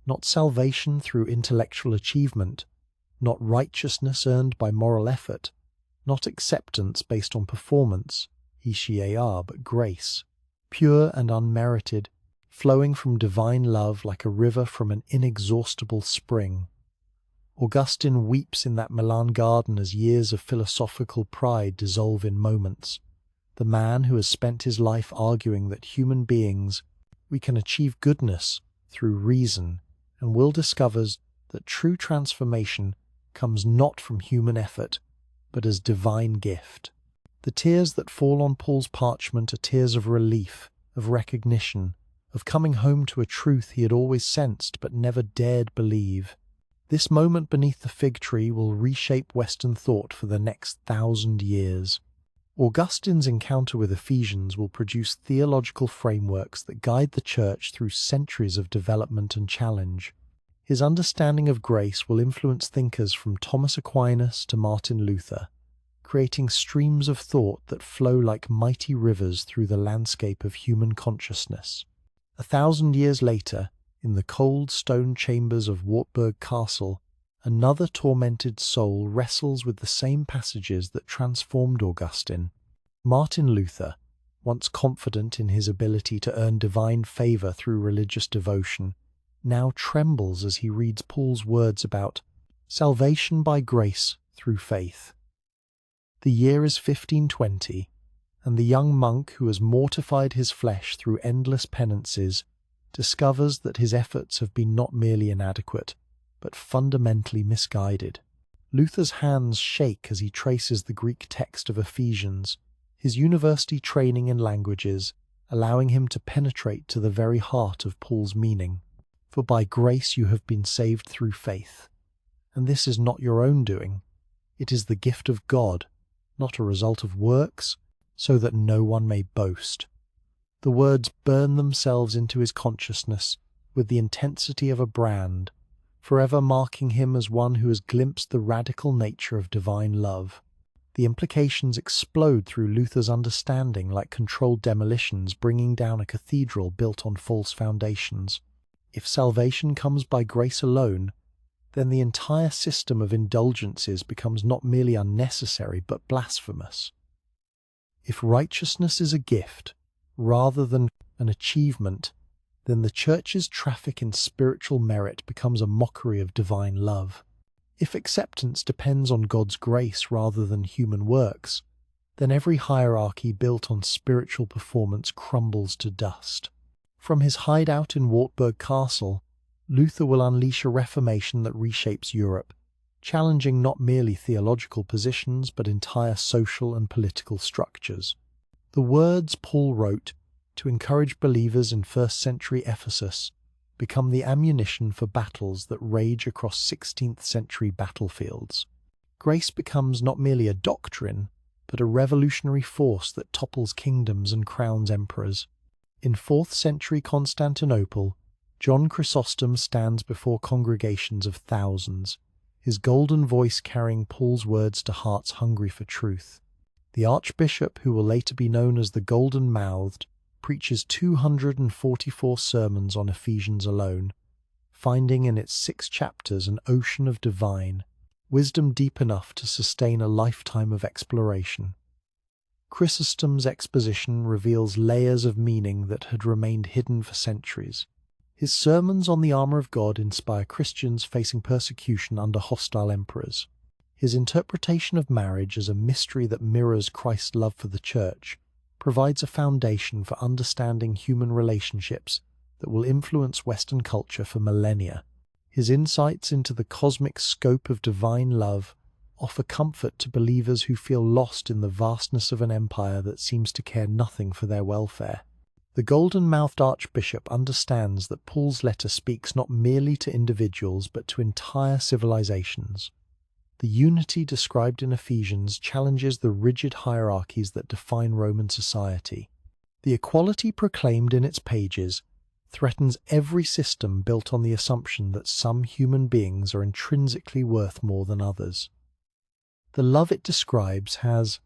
Not salvation through intellectual achievement, not righteousness earned by moral effort, not acceptance based on performance, but grace, pure and unmerited, flowing from divine love like a river from an inexhaustible spring. Augustine weeps in that Milan garden as years of philosophical pride dissolve in moments. The man who has spent his life arguing that human beings, we can achieve goodness through reason, and will discovers that true transformation comes not from human effort, but as divine gift. The tears that fall on Paul's parchment are tears of relief, of recognition, of coming home to a truth he had always sensed but never dared believe. This moment beneath the fig tree will reshape Western thought for the next 1,000 years. Augustine's encounter with Ephesians will produce theological frameworks that guide the Church through centuries of development and challenge. His understanding of grace will influence thinkers from Thomas Aquinas to Martin Luther, creating streams of thought that flow like mighty rivers through the landscape of human consciousness. 1,000 years later, in the cold stone chambers of Wartburg Castle, another tormented soul wrestles with the same passages that transformed Augustine. Martin Luther, once confident in his ability to earn divine favor through religious devotion, now trembles as he reads Paul's words about salvation by grace through faith. The year is 1520, and the young monk who has mortified his flesh through endless penances discovers that his efforts have been not merely inadequate, but fundamentally misguided. Luther's hands shake as he traces the Greek text of Ephesians, his university training in languages allowing him to penetrate to the very heart of Paul's meaning. For by grace you have been saved through faith, and this is not your own doing. It is the gift of God, not a result of works, so that no one may boast. The words burn themselves into his consciousness with the intensity of a brand, forever marking him as one who has glimpsed the radical nature of divine love. The implications explode through Luther's understanding like controlled demolitions bringing down a cathedral built on false foundations. If salvation comes by grace alone, then the entire system of indulgences becomes not merely unnecessary but blasphemous. If righteousness is a gift, rather than an achievement, then the Church's traffic in spiritual merit becomes a mockery of divine love. If acceptance depends on God's grace rather than human works, then every hierarchy built on spiritual performance crumbles to dust. From his hideout in Wartburg Castle, Luther will unleash a reformation that reshapes Europe, challenging not merely theological positions but entire social and political structures. The words Paul wrote to encourage believers in first-century Ephesus become the ammunition for battles that rage across 16th century battlefields. Grace becomes not merely a doctrine, but a revolutionary force that topples kingdoms and crowns emperors. In 4th century Constantinople, John Chrysostom stands before congregations of thousands, his golden voice carrying Paul's words to hearts hungry for truth. The archbishop, who will later be known as the Golden-Mouthed, preaches 244 sermons on Ephesians alone, finding in its 6 chapters an ocean of divine wisdom deep enough to sustain a lifetime of exploration. Chrysostom's exposition reveals layers of meaning that had remained hidden for centuries. His sermons on the armor of God inspire Christians facing persecution under hostile emperors. His interpretation of marriage as a mystery that mirrors Christ's love for the Church provides a foundation for understanding human relationships that will influence Western culture for millennia. His insights into the cosmic scope of divine love offer comfort to believers who feel lost in the vastness of an empire that seems to care nothing for their welfare. The golden-mouthed archbishop understands that Paul's letter speaks not merely to individuals but to entire civilizations. The unity described in Ephesians challenges the rigid hierarchies that define Roman society. The equality proclaimed in its pages threatens every system built on the assumption that some human beings are intrinsically worth more than others. The love it describes has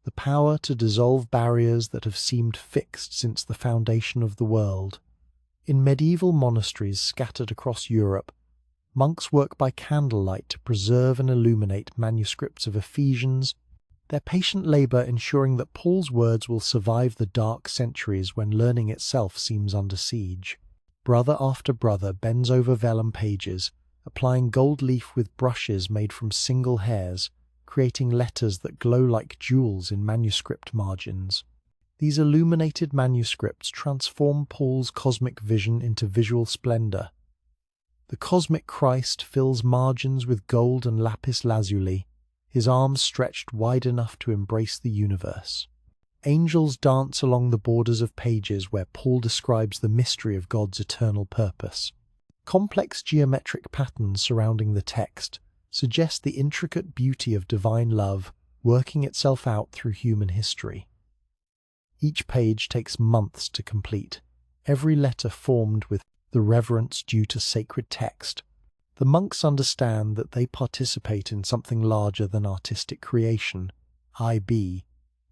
the power to dissolve barriers that have seemed fixed since the foundation of the world. In medieval monasteries scattered across Europe, monks work by candlelight to preserve and illuminate manuscripts of Ephesians, their patient labour ensuring that Paul's words will survive the dark centuries when learning itself seems under siege. Brother after brother bends over vellum pages, applying gold leaf with brushes made from single hairs, creating letters that glow like jewels in manuscript margins. These illuminated manuscripts transform Paul's cosmic vision into visual splendour. The cosmic Christ fills margins with gold and lapis lazuli, his arms stretched wide enough to embrace the universe. Angels dance along the borders of pages where Paul describes the mystery of God's eternal purpose. Complex geometric patterns surrounding the text suggest the intricate beauty of divine love working itself out through human history. Each page takes months to complete, every letter formed with the reverence due to sacred text. The monks understand that they participate in something larger than artistic creation, i.e.,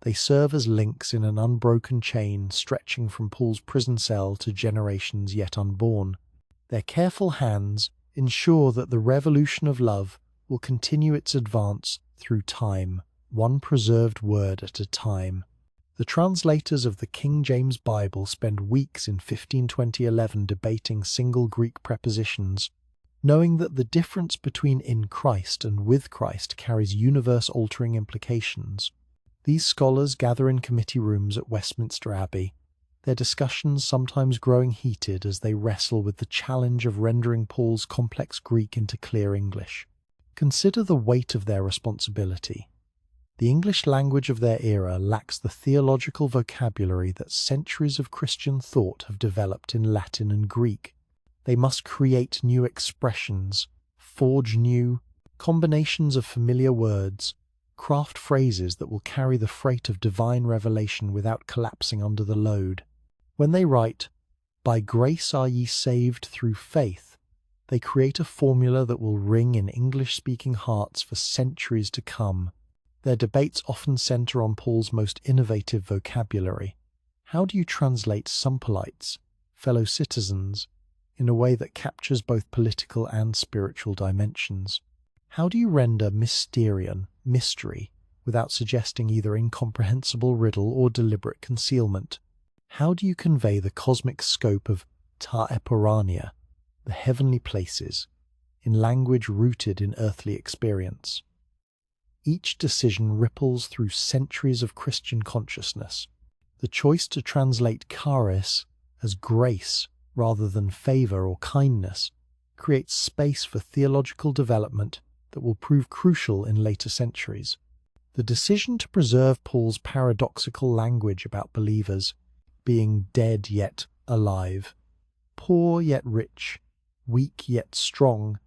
they serve as links in an unbroken chain stretching from Paul's prison cell to generations yet unborn. Their careful hands ensure that the revolution of love will continue its advance through time, one preserved word at a time. The translators of the King James Bible spend weeks in 1520-11 debating single Greek prepositions, knowing that the difference between in Christ and with Christ carries universe-altering implications. These scholars gather in committee rooms at Westminster Abbey, their discussions sometimes growing heated as they wrestle with the challenge of rendering Paul's complex Greek into clear English. Consider the weight of their responsibility. The English language of their era lacks the theological vocabulary that centuries of Christian thought have developed in Latin and Greek. They must create new expressions, forge new combinations of familiar words, craft phrases that will carry the freight of divine revelation without collapsing under the load. When they write, "By grace are ye saved through faith," they create a formula that will ring in English-speaking hearts for centuries to come. Their debates often centre on Paul's most innovative vocabulary. How do you translate sumpolites, fellow citizens, in a way that captures both political and spiritual dimensions? How do you render mysterion, mystery, without suggesting either incomprehensible riddle or deliberate concealment? How do you convey the cosmic scope of ta epurania, the heavenly places, in language rooted in earthly experience? Each decision ripples through centuries of Christian consciousness. The choice to translate charis as grace rather than favour or kindness creates space for theological development that will prove crucial in later centuries. The decision to preserve Paul's paradoxical language about believers being dead yet alive, poor yet rich, weak yet strong,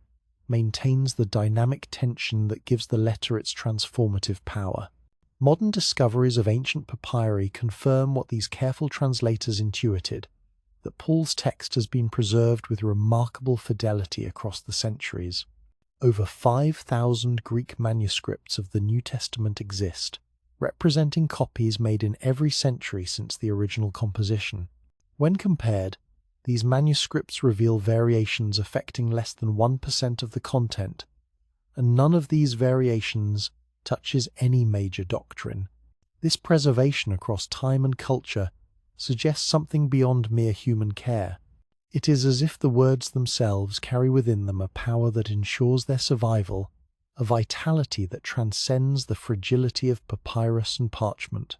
maintains the dynamic tension that gives the letter its transformative power. Modern discoveries of ancient papyri confirm what these careful translators intuited, that Paul's text has been preserved with remarkable fidelity across the centuries. Over 5,000 Greek manuscripts of the New Testament exist, representing copies made in every century since the original composition. When compared, these manuscripts reveal variations affecting less than 1% of the content, and none of these variations touches any major doctrine. This preservation across time and culture suggests something beyond mere human care. It is as if the words themselves carry within them a power that ensures their survival, a vitality that transcends the fragility of papyrus and parchment.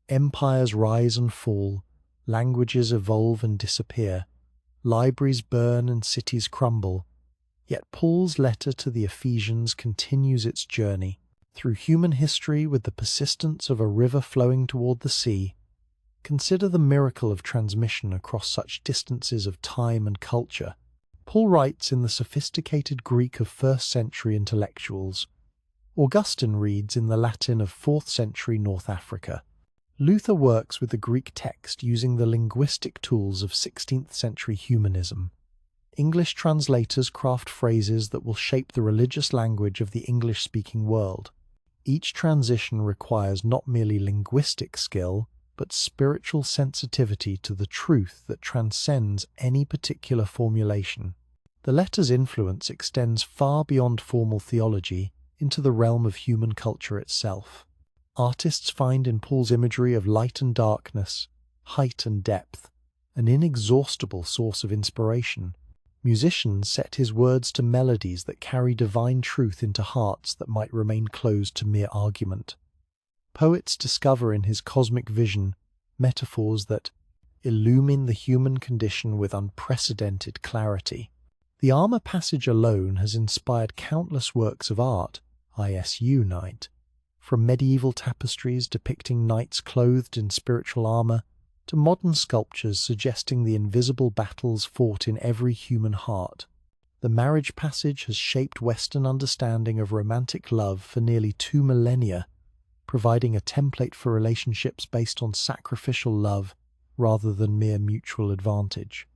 Empires rise and fall, languages evolve and disappear, libraries burn and cities crumble, yet Paul's letter to the Ephesians continues its journey through human history with the persistence of a river flowing toward the sea. Consider the miracle of transmission across such distances of time and culture. Paul writes in the sophisticated Greek of first-century intellectuals. Augustine reads in the Latin of 4th century North Africa. Luther works with the Greek text using the linguistic tools of 16th century humanism. English translators craft phrases that will shape the religious language of the English-speaking world. Each transition requires not merely linguistic skill, but spiritual sensitivity to the truth that transcends any particular formulation. The letter's influence extends far beyond formal theology into the realm of human culture itself. Artists find in Paul's imagery of light and darkness, height and depth, an inexhaustible source of inspiration. Musicians set his words to melodies that carry divine truth into hearts that might remain closed to mere argument. Poets discover in his cosmic vision metaphors that illumine the human condition with unprecedented clarity. The armor passage alone has inspired countless works of art, ISU Knight, from medieval tapestries depicting knights clothed in spiritual armor to modern sculptures suggesting the invisible battles fought in every human heart. The marriage passage has shaped Western understanding of romantic love for nearly 2 millennia, providing a template for relationships based on sacrificial love rather than mere mutual advantage.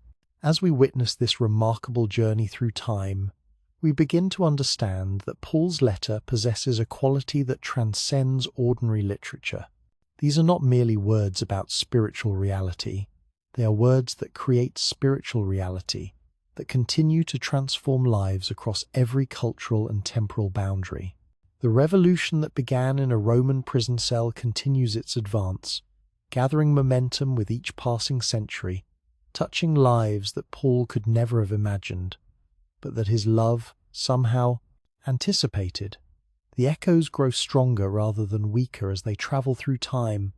As we witness this remarkable journey through time, we begin to understand that Paul's letter possesses a quality that transcends ordinary literature. These are not merely words about spiritual reality. They are words that create spiritual reality, that continue to transform lives across every cultural and temporal boundary. The revolution that began in a Roman prison cell continues its advance, gathering momentum with each passing century, touching lives that Paul could never have imagined, but that his love somehow anticipated. The echoes grow stronger rather than weaker as they travel through time,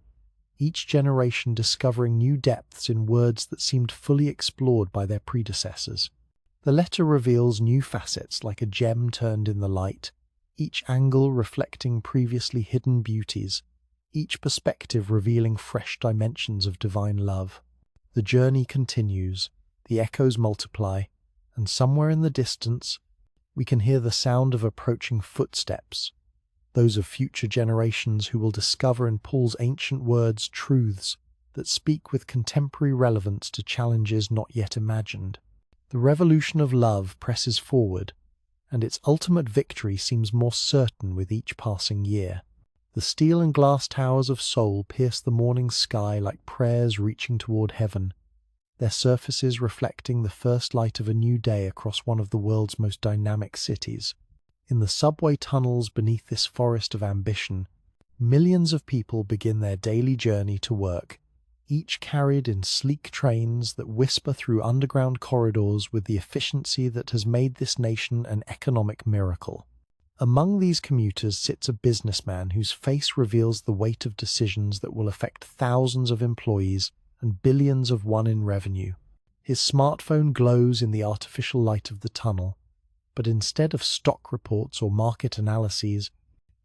each generation discovering new depths in words that seemed fully explored by their predecessors. The letter reveals new facets like a gem turned in the light, each angle reflecting previously hidden beauties, each perspective revealing fresh dimensions of divine love. The journey continues, the echoes multiply, and somewhere in the distance, we can hear the sound of approaching footsteps, those of future generations who will discover in Paul's ancient words truths that speak with contemporary relevance to challenges not yet imagined. The revolution of love presses forward, and its ultimate victory seems more certain with each passing year. The steel and glass towers of Seoul pierce the morning sky like prayers reaching toward heaven, their surfaces reflecting the first light of a new day across one of the world's most dynamic cities. In the subway tunnels beneath this forest of ambition, millions of people begin their daily journey to work, each carried in sleek trains that whisper through underground corridors with the efficiency that has made this nation an economic miracle. Among these commuters sits a businessman whose face reveals the weight of decisions that will affect thousands of employees and billions of won in revenue. His smartphone glows in the artificial light of the tunnel, but instead of stock reports or market analyses,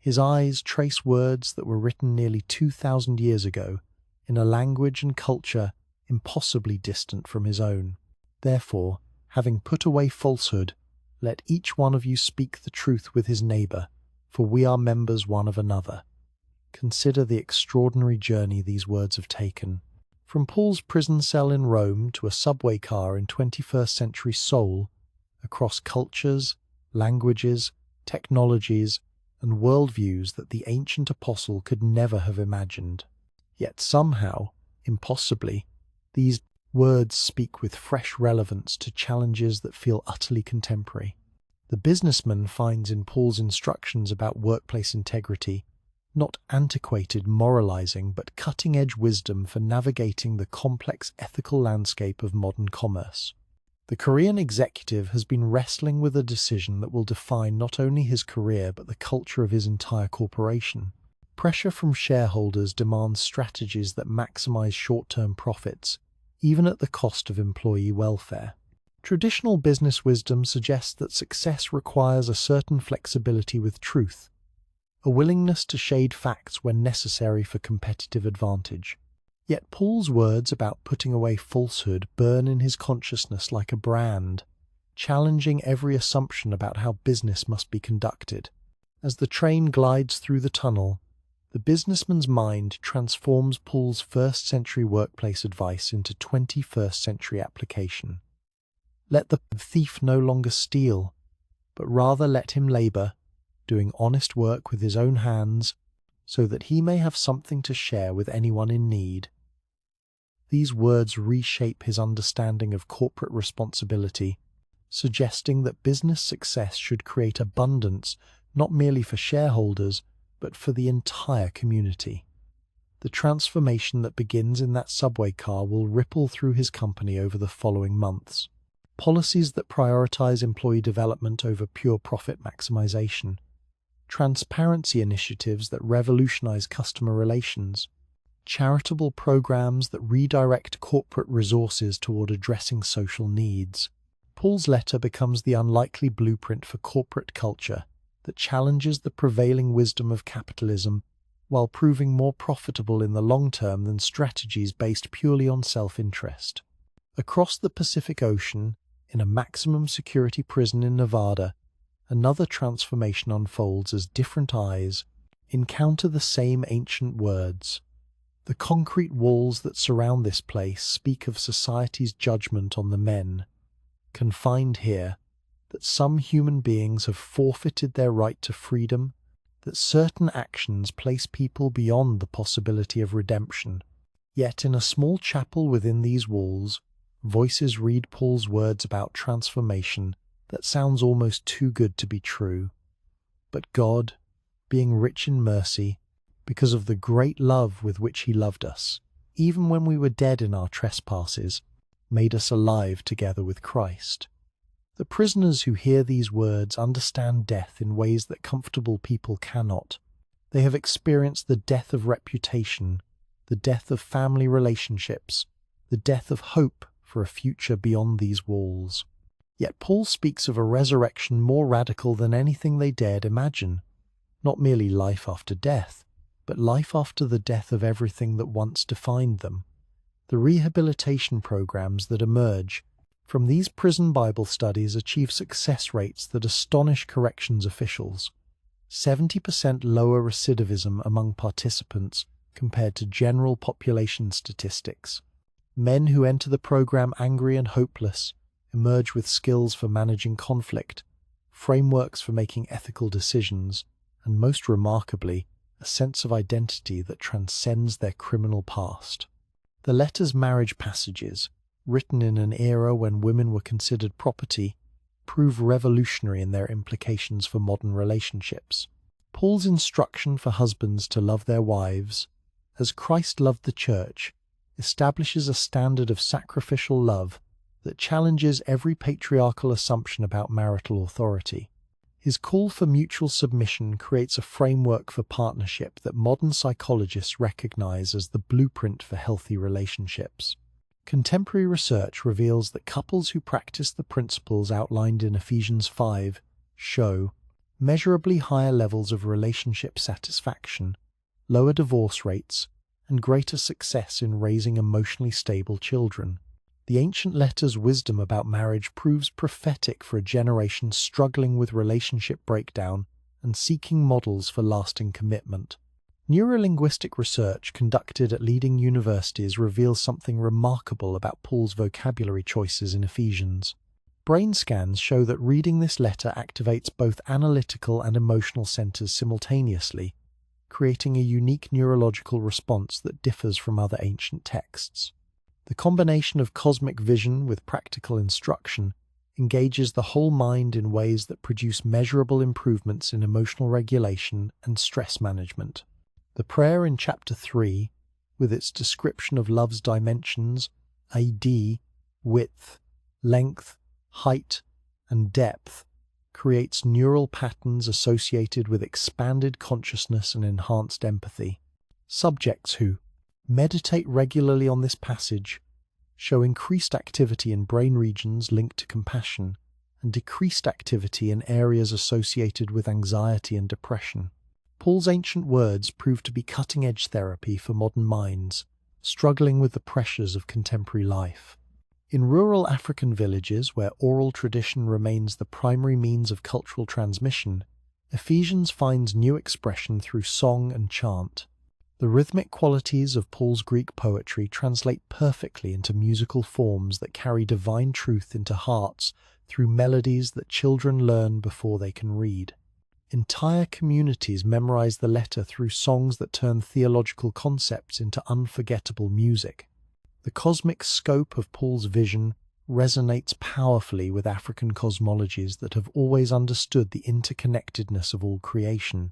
his eyes trace words that were written nearly 2,000 years ago in a language and culture impossibly distant from his own. Therefore, having put away falsehood, let each one of you speak the truth with his neighbour, for we are members one of another. Consider the extraordinary journey these words have taken. From Paul's prison cell in Rome to a subway car in 21st century Seoul, across cultures, languages, technologies, and worldviews that the ancient apostle could never have imagined. Yet somehow, impossibly, these words speak with fresh relevance to challenges that feel utterly contemporary. The businessman finds in Paul's instructions about workplace integrity not antiquated moralizing but cutting-edge wisdom for navigating the complex ethical landscape of modern commerce. The Korean executive has been wrestling with a decision that will define not only his career but the culture of his entire corporation. Pressure from shareholders demands strategies that maximize short-term profits, even at the cost of employee welfare. Traditional business wisdom suggests that success requires a certain flexibility with truth, a willingness to shade facts when necessary for competitive advantage. Yet Paul's words about putting away falsehood burn in his consciousness like a brand, challenging every assumption about how business must be conducted. As the train glides through the tunnel, The businessman's mind transforms Paul's first-century workplace advice into 21st-century application. Let the thief no longer steal, but rather let him labor, doing honest work with his own hands, so that he may have something to share with anyone in need. These words reshape his understanding of corporate responsibility, suggesting that business success should create abundance not merely for shareholders, but for the entire community. The transformation that begins in that subway car will ripple through his company over the following months. Policies that prioritize employee development over pure profit maximization. Transparency initiatives that revolutionize customer relations. Charitable programs that redirect corporate resources toward addressing social needs. Paul's letter becomes the unlikely blueprint for corporate culture that challenges the prevailing wisdom of capitalism while proving more profitable in the long term than strategies based purely on self-interest. Across the Pacific Ocean, in a maximum security prison in Nevada, another transformation unfolds as different eyes encounter the same ancient words. The concrete walls that surround this place speak of society's judgment on the men confined here, that some human beings have forfeited their right to freedom, that certain actions place people beyond the possibility of redemption. Yet in a small chapel within these walls, voices read Paul's words about transformation that sounds almost too good to be true. But God, being rich in mercy, because of the great love with which he loved us, even when we were dead in our trespasses, made us alive together with Christ. The prisoners who hear these words understand death in ways that comfortable people cannot. They have experienced the death of reputation, the death of family relationships, the death of hope for a future beyond these walls. Yet Paul speaks of a resurrection more radical than anything they dared imagine. Not merely life after death, but life after the death of everything that once defined them. The rehabilitation programs that emerge from these prison Bible studies achieve success rates that astonish corrections officials. 70% lower recidivism among participants compared to general population statistics. Men who enter the program angry and hopeless emerge with skills for managing conflict, frameworks for making ethical decisions, and most remarkably, a sense of identity that transcends their criminal past. The letter's marriage passages, written in an era when women were considered property, prove revolutionary in their implications for modern relationships. Paul's instruction for husbands to love their wives, as Christ loved the church, establishes a standard of sacrificial love that challenges every patriarchal assumption about marital authority. His call for mutual submission creates a framework for partnership that modern psychologists recognize as the blueprint for healthy relationships. Contemporary research reveals that couples who practice the principles outlined in Ephesians 5 show measurably higher levels of relationship satisfaction, lower divorce rates, and greater success in raising emotionally stable children. The ancient letter's wisdom about marriage proves prophetic for a generation struggling with relationship breakdown and seeking models for lasting commitment. Neurolinguistic research conducted at leading universities reveals something remarkable about Paul's vocabulary choices in Ephesians. Brain scans show that reading this letter activates both analytical and emotional centers simultaneously, creating a unique neurological response that differs from other ancient texts. The combination of cosmic vision with practical instruction engages the whole mind in ways that produce measurable improvements in emotional regulation and stress management. The prayer in chapter 3, with its description of love's dimensions, i.e., width, length, height, and depth, creates neural patterns associated with expanded consciousness and enhanced empathy. Subjects who meditate regularly on this passage show increased activity in brain regions linked to compassion and decreased activity in areas associated with anxiety and depression. Paul's ancient words prove to be cutting-edge therapy for modern minds, struggling with the pressures of contemporary life. In rural African villages where oral tradition remains the primary means of cultural transmission, Ephesians finds new expression through song and chant. The rhythmic qualities of Paul's Greek poetry translate perfectly into musical forms that carry divine truth into hearts through melodies that children learn before they can read. Entire communities memorize the letter through songs that turn theological concepts into unforgettable music. The cosmic scope of Paul's vision resonates powerfully with African cosmologies that have always understood the interconnectedness of all creation.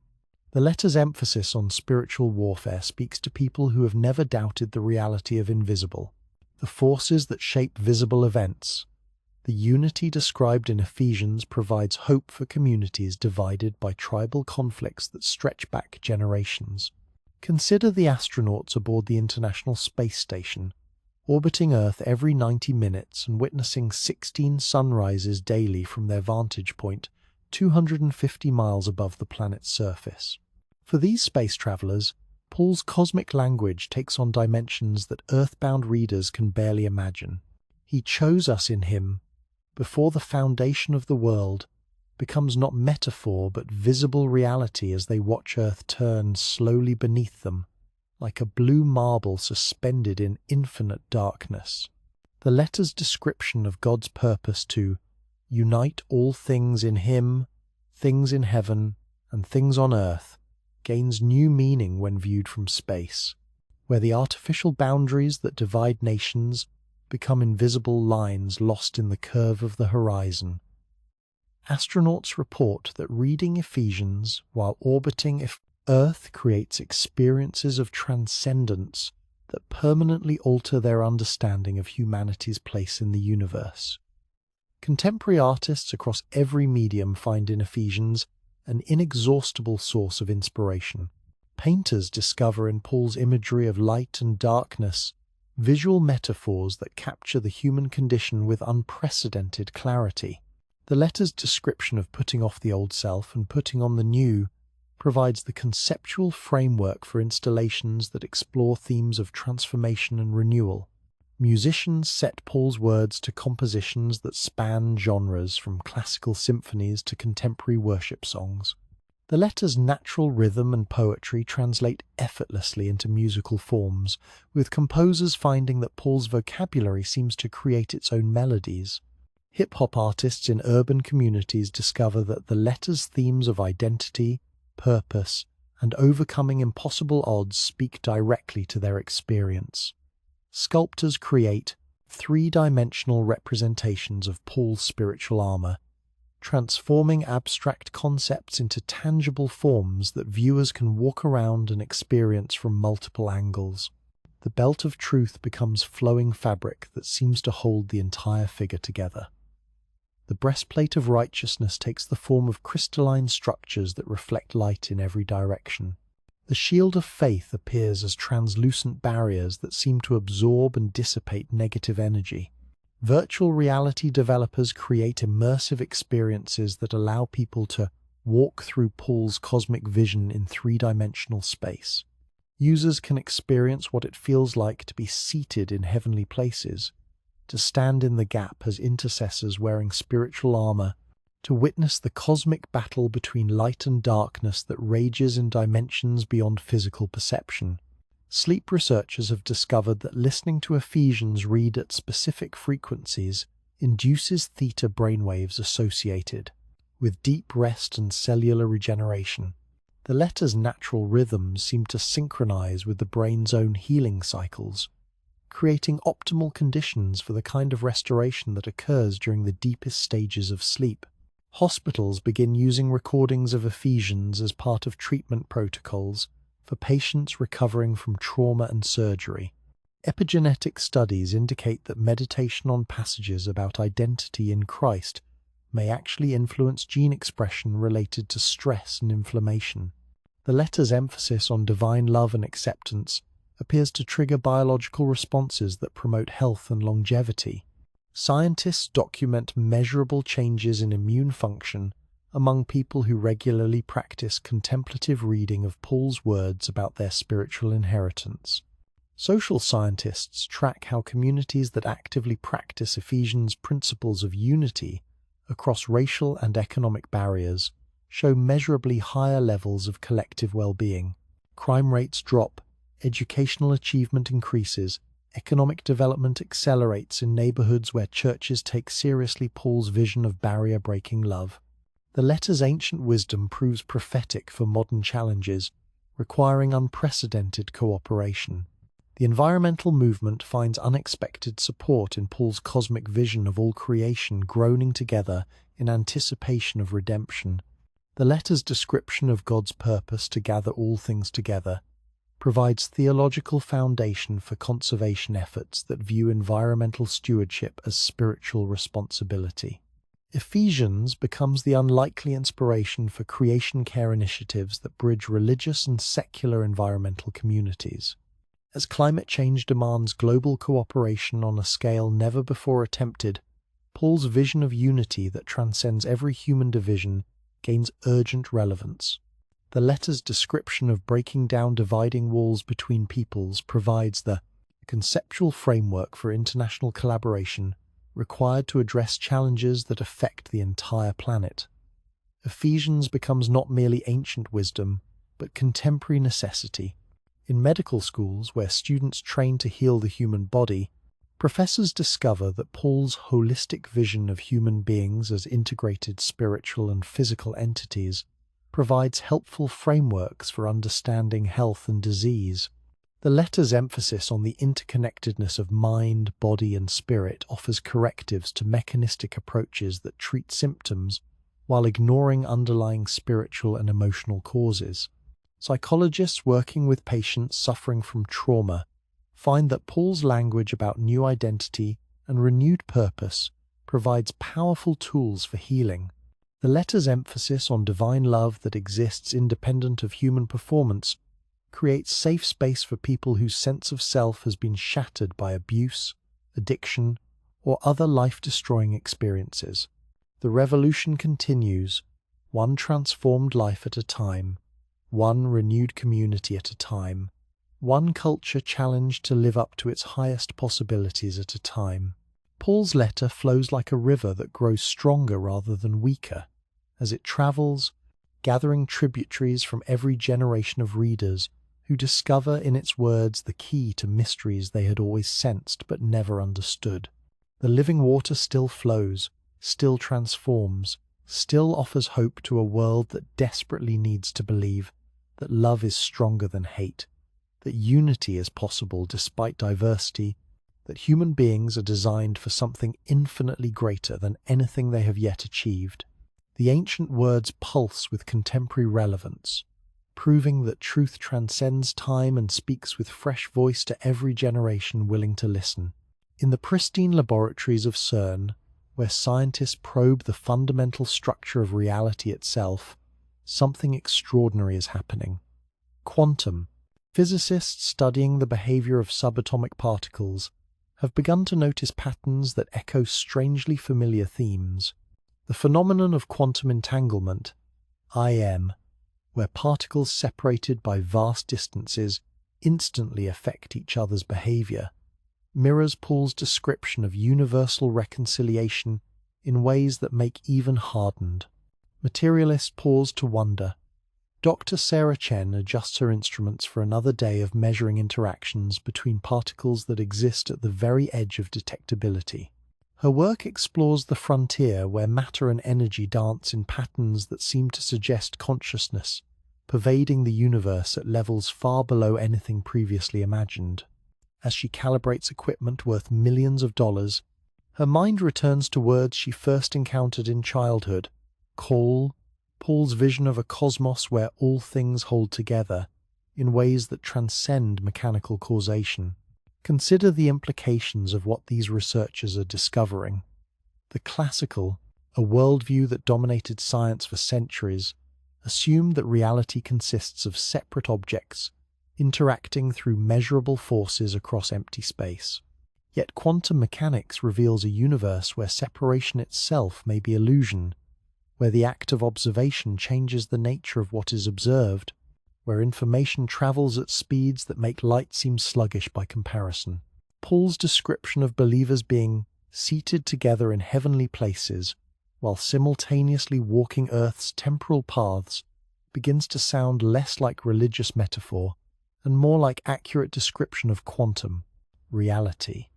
The letter's emphasis on spiritual warfare speaks to people who have never doubted the reality of invisible, the forces that shape visible events. The unity described in Ephesians provides hope for communities divided by tribal conflicts that stretch back generations. Consider the astronauts aboard the International Space Station, orbiting Earth every 90 minutes and witnessing 16 sunrises daily from their vantage point, 250 miles above the planet's surface. For these space travelers, Paul's cosmic language takes on dimensions that earthbound readers can barely imagine. He chose us in him before the foundation of the world becomes not metaphor but visible reality as they watch Earth turn slowly beneath them, like a blue marble suspended in infinite darkness. The letter's description of God's purpose to unite all things in Him, things in heaven and things on earth, gains new meaning when viewed from space, where the artificial boundaries that divide nations become invisible lines lost in the curve of the horizon. Astronauts report that reading Ephesians while orbiting Earth creates experiences of transcendence that permanently alter their understanding of humanity's place in the universe. Contemporary artists across every medium find in Ephesians an inexhaustible source of inspiration. Painters discover in Paul's imagery of light and darkness visual metaphors that capture the human condition with unprecedented clarity. The letter's description of putting off the old self and putting on the new provides the conceptual framework for installations that explore themes of transformation and renewal. Musicians set Paul's words to compositions that span genres from classical symphonies to contemporary worship songs. The letter's natural rhythm and poetry translate effortlessly into musical forms, with composers finding that Paul's vocabulary seems to create its own melodies. Hip-hop artists in urban communities discover that the letter's themes of identity, purpose, and overcoming impossible odds speak directly to their experience. Sculptors create three-dimensional representations of Paul's spiritual armor, transforming abstract concepts into tangible forms that viewers can walk around and experience from multiple angles. The belt of truth becomes flowing fabric that seems to hold the entire figure together. The breastplate of righteousness takes the form of crystalline structures that reflect light in every direction. The shield of faith appears as translucent barriers that seem to absorb and dissipate negative energy. Virtual reality developers create immersive experiences that allow people to walk through Paul's cosmic vision in three-dimensional space. Users can experience what it feels like to be seated in heavenly places, to stand in the gap as intercessors wearing spiritual armor, to witness the cosmic battle between light and darkness that rages in dimensions beyond physical perception. Sleep researchers have discovered that listening to Ephesians read at specific frequencies induces theta brainwaves associated with deep rest and cellular regeneration. The letter's natural rhythms seem to synchronize with the brain's own healing cycles, creating optimal conditions for the kind of restoration that occurs during the deepest stages of sleep. Hospitals begin using recordings of Ephesians as part of treatment protocols for patients recovering from trauma and surgery. Epigenetic studies indicate that meditation on passages about identity in Christ may actually influence gene expression related to stress and inflammation. The letter's emphasis on divine love and acceptance appears to trigger biological responses that promote health and longevity. Scientists document measurable changes in immune function among people who regularly practice contemplative reading of Paul's words about their spiritual inheritance. Social scientists track how communities that actively practice Ephesians' principles of unity across racial and economic barriers show measurably higher levels of collective well-being. Crime rates drop, educational achievement increases, economic development accelerates in neighborhoods where churches take seriously Paul's vision of barrier-breaking love. The letter's ancient wisdom proves prophetic for modern challenges, requiring unprecedented cooperation. The environmental movement finds unexpected support in Paul's cosmic vision of all creation groaning together in anticipation of redemption. The letter's description of God's purpose to gather all things together provides theological foundation for conservation efforts that view environmental stewardship as spiritual responsibility. Ephesians becomes the unlikely inspiration for creation care initiatives that bridge religious and secular environmental communities. As climate change demands global cooperation on a scale never before attempted, Paul's vision of unity that transcends every human division gains urgent relevance. The letter's description of breaking down dividing walls between peoples provides the conceptual framework for international collaboration required to address challenges that affect the entire planet. Ephesians becomes not merely ancient wisdom, but contemporary necessity. In medical schools, where students train to heal the human body, professors discover that Paul's holistic vision of human beings as integrated spiritual and physical entities provides helpful frameworks for understanding health and disease. The letter's emphasis on the interconnectedness of mind, body, and spirit offers correctives to mechanistic approaches that treat symptoms while ignoring underlying spiritual and emotional causes. Psychologists working with patients suffering from trauma find that Paul's language about new identity and renewed purpose provides powerful tools for healing. The letter's emphasis on divine love that exists independent of human performance creates safe space for people whose sense of self has been shattered by abuse, addiction, or other life-destroying experiences. The revolution continues, one transformed life at a time, one renewed community at a time, one culture challenged to live up to its highest possibilities at a time. Paul's letter flows like a river that grows stronger rather than weaker, as it travels, gathering tributaries from every generation of readers who discover in its words the key to mysteries they had always sensed but never understood. The living water still flows, still transforms, still offers hope to a world that desperately needs to believe that love is stronger than hate, that unity is possible despite diversity, that human beings are designed for something infinitely greater than anything they have yet achieved. The ancient words pulse with contemporary relevance, proving that truth transcends time and speaks with fresh voice to every generation willing to listen. In the pristine laboratories of CERN, where scientists probe the fundamental structure of reality itself, something extraordinary is happening. Quantum. Physicists studying the behavior of subatomic particles have begun to notice patterns that echo strangely familiar themes. The phenomenon of quantum entanglement, IM, where particles separated by vast distances instantly affect each other's behavior, mirrors Paul's description of universal reconciliation in ways that make even hardened materialists pause to wonder. Dr. Sarah Chen adjusts her instruments for another day of measuring interactions between particles that exist at the very edge of detectability. Her work explores the frontier where matter and energy dance in patterns that seem to suggest consciousness, pervading the universe at levels far below anything previously imagined. As she calibrates equipment worth millions of dollars, her mind returns to words she first encountered in childhood: call, Paul's vision of a cosmos where all things hold together, in ways that transcend mechanical causation. Consider the implications of what these researchers are discovering. The classical, a worldview that dominated science for centuries, assumed that reality consists of separate objects interacting through measurable forces across empty space. Yet quantum mechanics reveals a universe where separation itself may be illusion, where the act of observation changes the nature of what is observed, where information travels at speeds that make light seem sluggish by comparison. Paul's description of believers being seated together in heavenly places while simultaneously walking Earth's temporal paths, begins to sound less like religious metaphor and more like accurate description of quantum reality.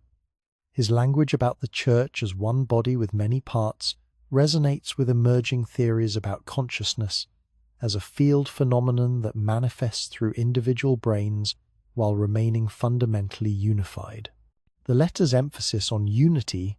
His language about the Church as one body with many parts resonates with emerging theories about consciousness as a field phenomenon that manifests through individual brains while remaining fundamentally unified. The letter's emphasis on unity,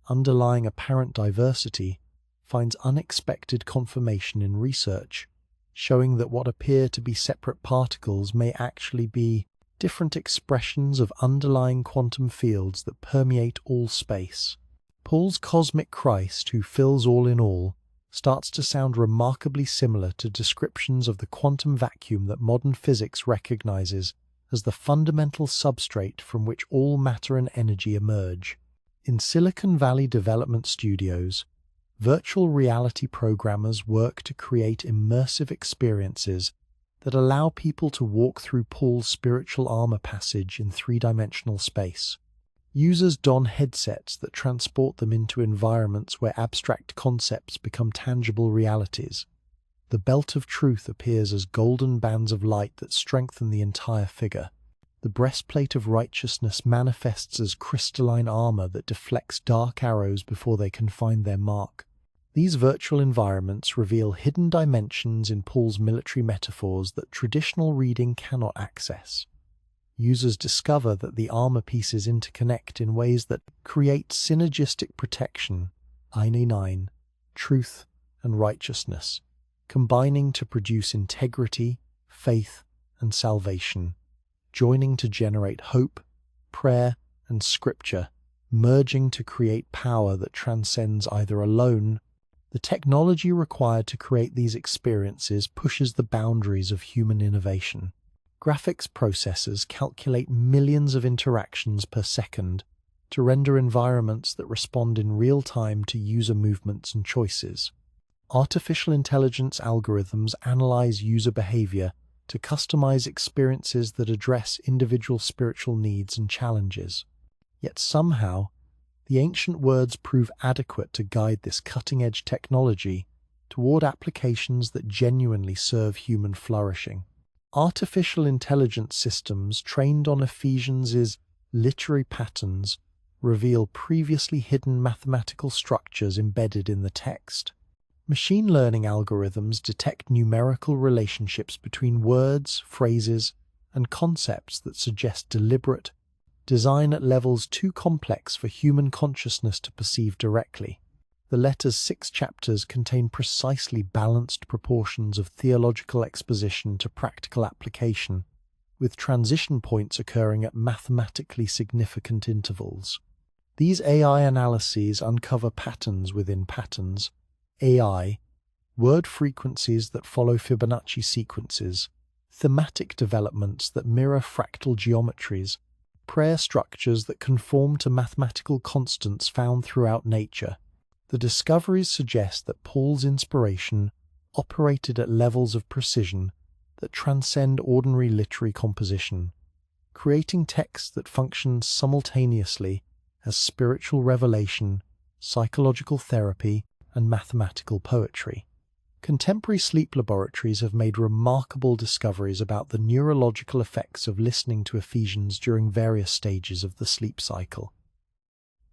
underlying apparent diversity, finds unexpected confirmation in research, showing that what appear to be separate particles may actually be different expressions of underlying quantum fields that permeate all space. Paul's cosmic Christ, who fills all in all, starts to sound remarkably similar to descriptions of the quantum vacuum that modern physics recognizes as the fundamental substrate from which all matter and energy emerge. In Silicon Valley development studios, virtual reality programmers work to create immersive experiences that allow people to walk through Paul's spiritual armor passage in three-dimensional space. Users don headsets that transport them into environments where abstract concepts become tangible realities. The belt of truth appears as golden bands of light that strengthen the entire figure. The breastplate of righteousness manifests as crystalline armor that deflects dark arrows before they can find their mark. These virtual environments reveal hidden dimensions in Paul's military metaphors that traditional reading cannot access. Users discover that the armor pieces interconnect in ways that create synergistic protection, Eine 9, truth and righteousness, combining to produce integrity, faith, and salvation, joining to generate hope, prayer, and scripture, merging to create power that transcends either alone. The technology required to create these experiences pushes the boundaries of human innovation. Graphics processors calculate millions of interactions per second to render environments that respond in real time to user movements and choices. Artificial intelligence algorithms analyze user behavior to customize experiences that address individual spiritual needs and challenges. Yet somehow, the ancient words prove adequate to guide this cutting-edge technology toward applications that genuinely serve human flourishing. Artificial intelligence systems trained on Ephesians' literary patterns reveal previously hidden mathematical structures embedded in the text. Machine learning algorithms detect numerical relationships between words, phrases, and concepts that suggest deliberate design at levels too complex for human consciousness to perceive directly. The letter's 6 chapters contain precisely balanced proportions of theological exposition to practical application, with transition points occurring at mathematically significant intervals. These AI analyses uncover patterns within patterns, AI, word frequencies that follow Fibonacci sequences, thematic developments that mirror fractal geometries, prayer structures that conform to mathematical constants found throughout nature. The discoveries suggest that Paul's inspiration operated at levels of precision that transcend ordinary literary composition, creating texts that function simultaneously as spiritual revelation, psychological therapy, and mathematical poetry. Contemporary sleep laboratories have made remarkable discoveries about the neurological effects of listening to Ephesians during various stages of the sleep cycle.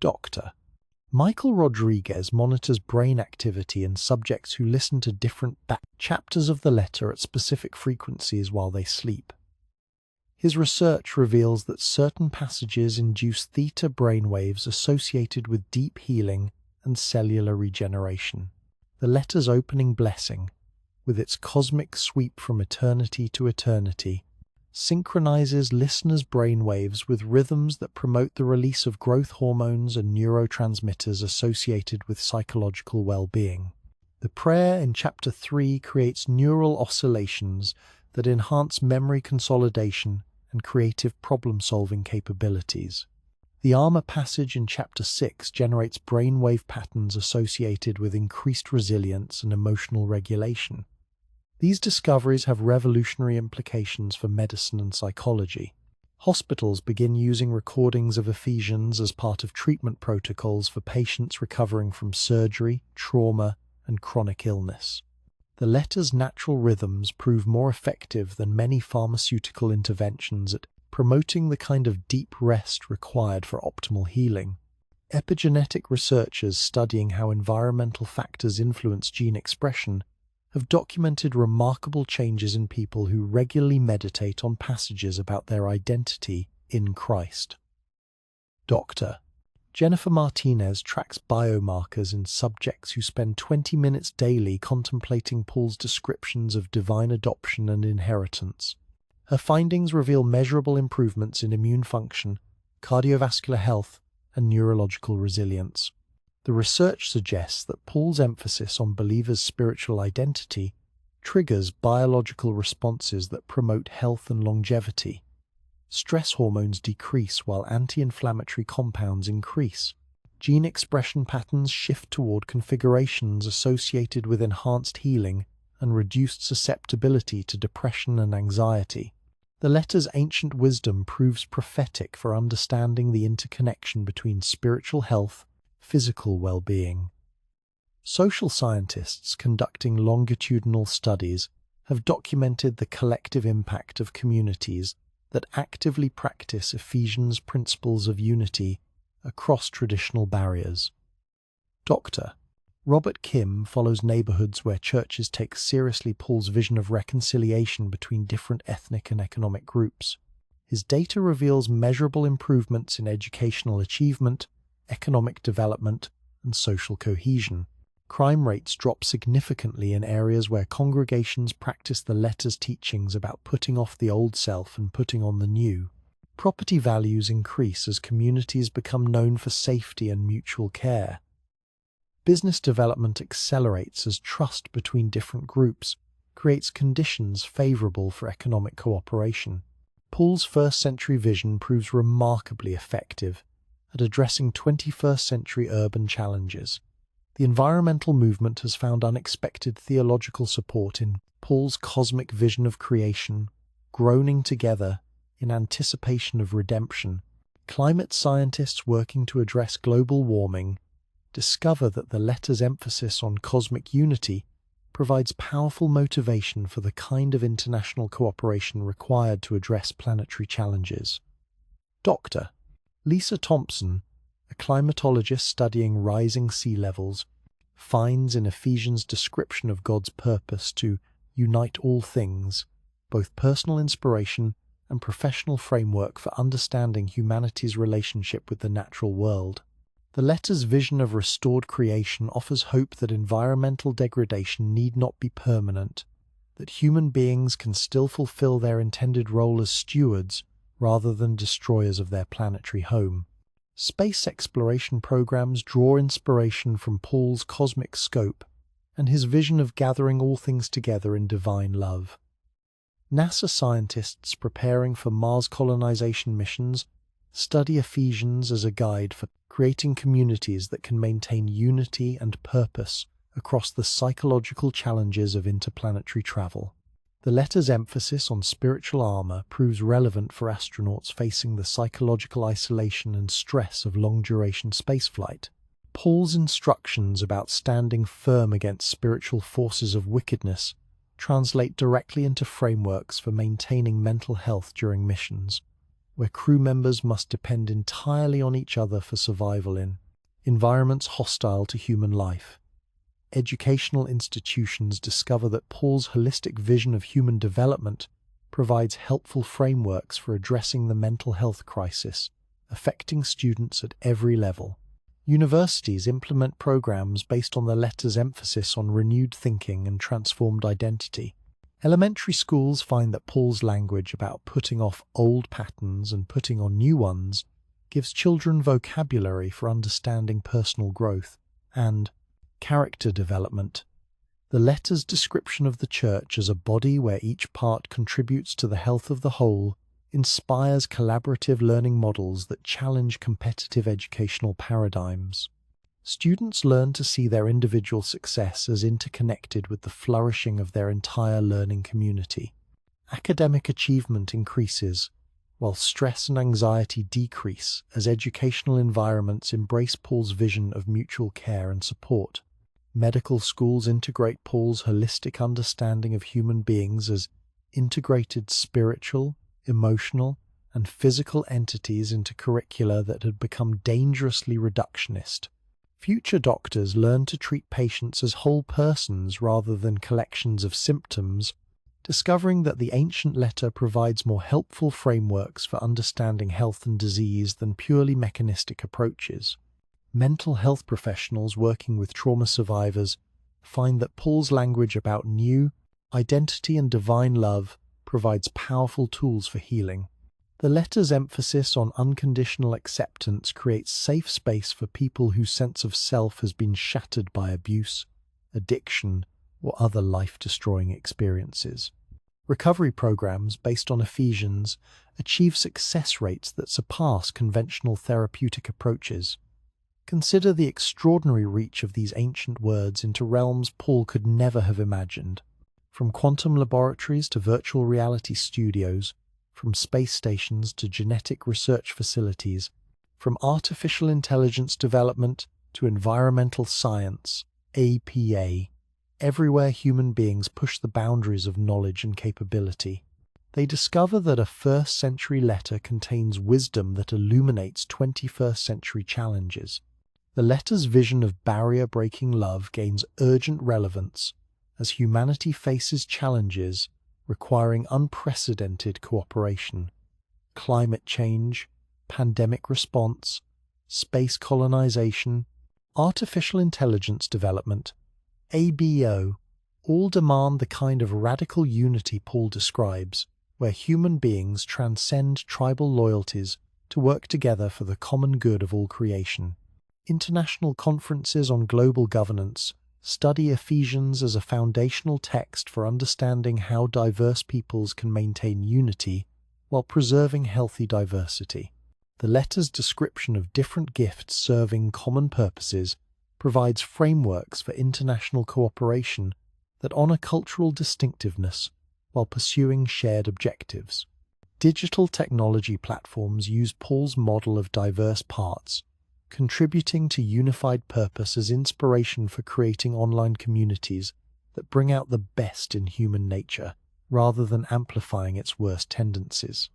Dr. Michael Rodriguez monitors brain activity in subjects who listen to different chapters of the letter at specific frequencies while they sleep. His research reveals that certain passages induce theta brainwaves associated with deep healing and cellular regeneration. The letter's opening blessing, with its cosmic sweep from eternity to eternity, synchronizes listeners' brainwaves with rhythms that promote the release of growth hormones and neurotransmitters associated with psychological well-being. The prayer in Chapter 3 creates neural oscillations that enhance memory consolidation and creative problem-solving capabilities. The armor passage in Chapter 6 generates brainwave patterns associated with increased resilience and emotional regulation. These discoveries have revolutionary implications for medicine and psychology. Hospitals begin using recordings of Ephesians as part of treatment protocols for patients recovering from surgery, trauma, and chronic illness. The letter's natural rhythms prove more effective than many pharmaceutical interventions at promoting the kind of deep rest required for optimal healing. Epigenetic researchers studying how environmental factors influence gene expression have documented remarkable changes in people who regularly meditate on passages about their identity in Christ. Dr. Jennifer Martinez tracks biomarkers in subjects who spend 20 minutes daily contemplating Paul's descriptions of divine adoption and inheritance. Her findings reveal measurable improvements in immune function, cardiovascular health, and neurological resilience. The research suggests that Paul's emphasis on believers' spiritual identity triggers biological responses that promote health and longevity. Stress hormones decrease while anti-inflammatory compounds increase. Gene expression patterns shift toward configurations associated with enhanced healing and reduced susceptibility to depression and anxiety. The letter's ancient wisdom proves prophetic for understanding the interconnection between spiritual health, physical well-being. Social scientists conducting longitudinal studies have documented the collective impact of communities that actively practice Ephesians' principles of unity across traditional barriers. Dr. Robert Kim follows neighborhoods where churches take seriously Paul's vision of reconciliation between different ethnic and economic groups. His data reveals measurable improvements in educational achievement, economic development, and social cohesion. Crime rates drop significantly in areas where congregations practice the letter's teachings about putting off the old self and putting on the new. Property values increase as communities become known for safety and mutual care. Business development accelerates as trust between different groups creates conditions favorable for economic cooperation. Paul's first-century vision proves remarkably effective at addressing 21st-century urban challenges. The environmental movement has found unexpected theological support in Paul's cosmic vision of creation, groaning together in anticipation of redemption. Climate scientists working to address global warming discover that the letter's emphasis on cosmic unity provides powerful motivation for the kind of international cooperation required to address planetary challenges. Dr. Lisa Thompson, a climatologist studying rising sea levels, finds in Ephesians' description of God's purpose to unite all things, both personal inspiration and professional framework for understanding humanity's relationship with the natural world. The letter's vision of restored creation offers hope that environmental degradation need not be permanent, that human beings can still fulfill their intended role as stewards rather than destroyers of their planetary home. Space exploration programs draw inspiration from Paul's cosmic scope and his vision of gathering all things together in divine love. NASA scientists preparing for Mars colonization missions study Ephesians as a guide for creating communities that can maintain unity and purpose across the psychological challenges of interplanetary travel. The letter's emphasis on spiritual armor proves relevant for astronauts facing the psychological isolation and stress of long-duration spaceflight. Paul's instructions about standing firm against spiritual forces of wickedness translate directly into frameworks for maintaining mental health during missions, where crew members must depend entirely on each other for survival in environments hostile to human life. Educational institutions discover that Paul's holistic vision of human development provides helpful frameworks for addressing the mental health crisis affecting students at every level. Universities implement programs based on the letter's emphasis on renewed thinking and transformed identity. Elementary schools find that Paul's language about putting off old patterns and putting on new ones gives children vocabulary for understanding personal growth and character development. The letter's description of the church as a body where each part contributes to the health of the whole inspires collaborative learning models that challenge competitive educational paradigms. Students learn to see their individual success as interconnected with the flourishing of their entire learning community. Academic achievement increases while stress and anxiety decrease as educational environments embrace Paul's vision of mutual care and support. Medical schools integrate Paul's holistic understanding of human beings as integrated spiritual, emotional, and physical entities into curricula that had become dangerously reductionist. Future doctors learn to treat patients as whole persons rather than collections of symptoms, discovering that the ancient letter provides more helpful frameworks for understanding health and disease than purely mechanistic approaches. Mental health professionals working with trauma survivors find that Paul's language about new, identity and divine love provides powerful tools for healing. The letter's emphasis on unconditional acceptance creates safe space for people whose sense of self has been shattered by abuse, addiction, or other life-destroying experiences. Recovery programs based on Ephesians achieve success rates that surpass conventional therapeutic approaches. Consider the extraordinary reach of these ancient words into realms Paul could never have imagined. From quantum laboratories to virtual reality studios, from space stations to genetic research facilities, from artificial intelligence development to environmental science, APA, everywhere human beings push the boundaries of knowledge and capability. They discover that a first-century letter contains wisdom that illuminates 21st century challenges. The letter's vision of barrier-breaking love gains urgent relevance as humanity faces challenges requiring unprecedented cooperation. Climate change, pandemic response, space colonization, artificial intelligence development, ABO, all demand the kind of radical unity Paul describes, where human beings transcend tribal loyalties to work together for the common good of all creation. International conferences on global governance study Ephesians as a foundational text for understanding how diverse peoples can maintain unity while preserving healthy diversity. The letter's description of different gifts serving common purposes provides frameworks for international cooperation that honor cultural distinctiveness while pursuing shared objectives. Digital technology platforms use Paul's model of diverse parts, contributing to unified purpose as inspiration for creating online communities that bring out the best in human nature, rather than amplifying its worst tendencies.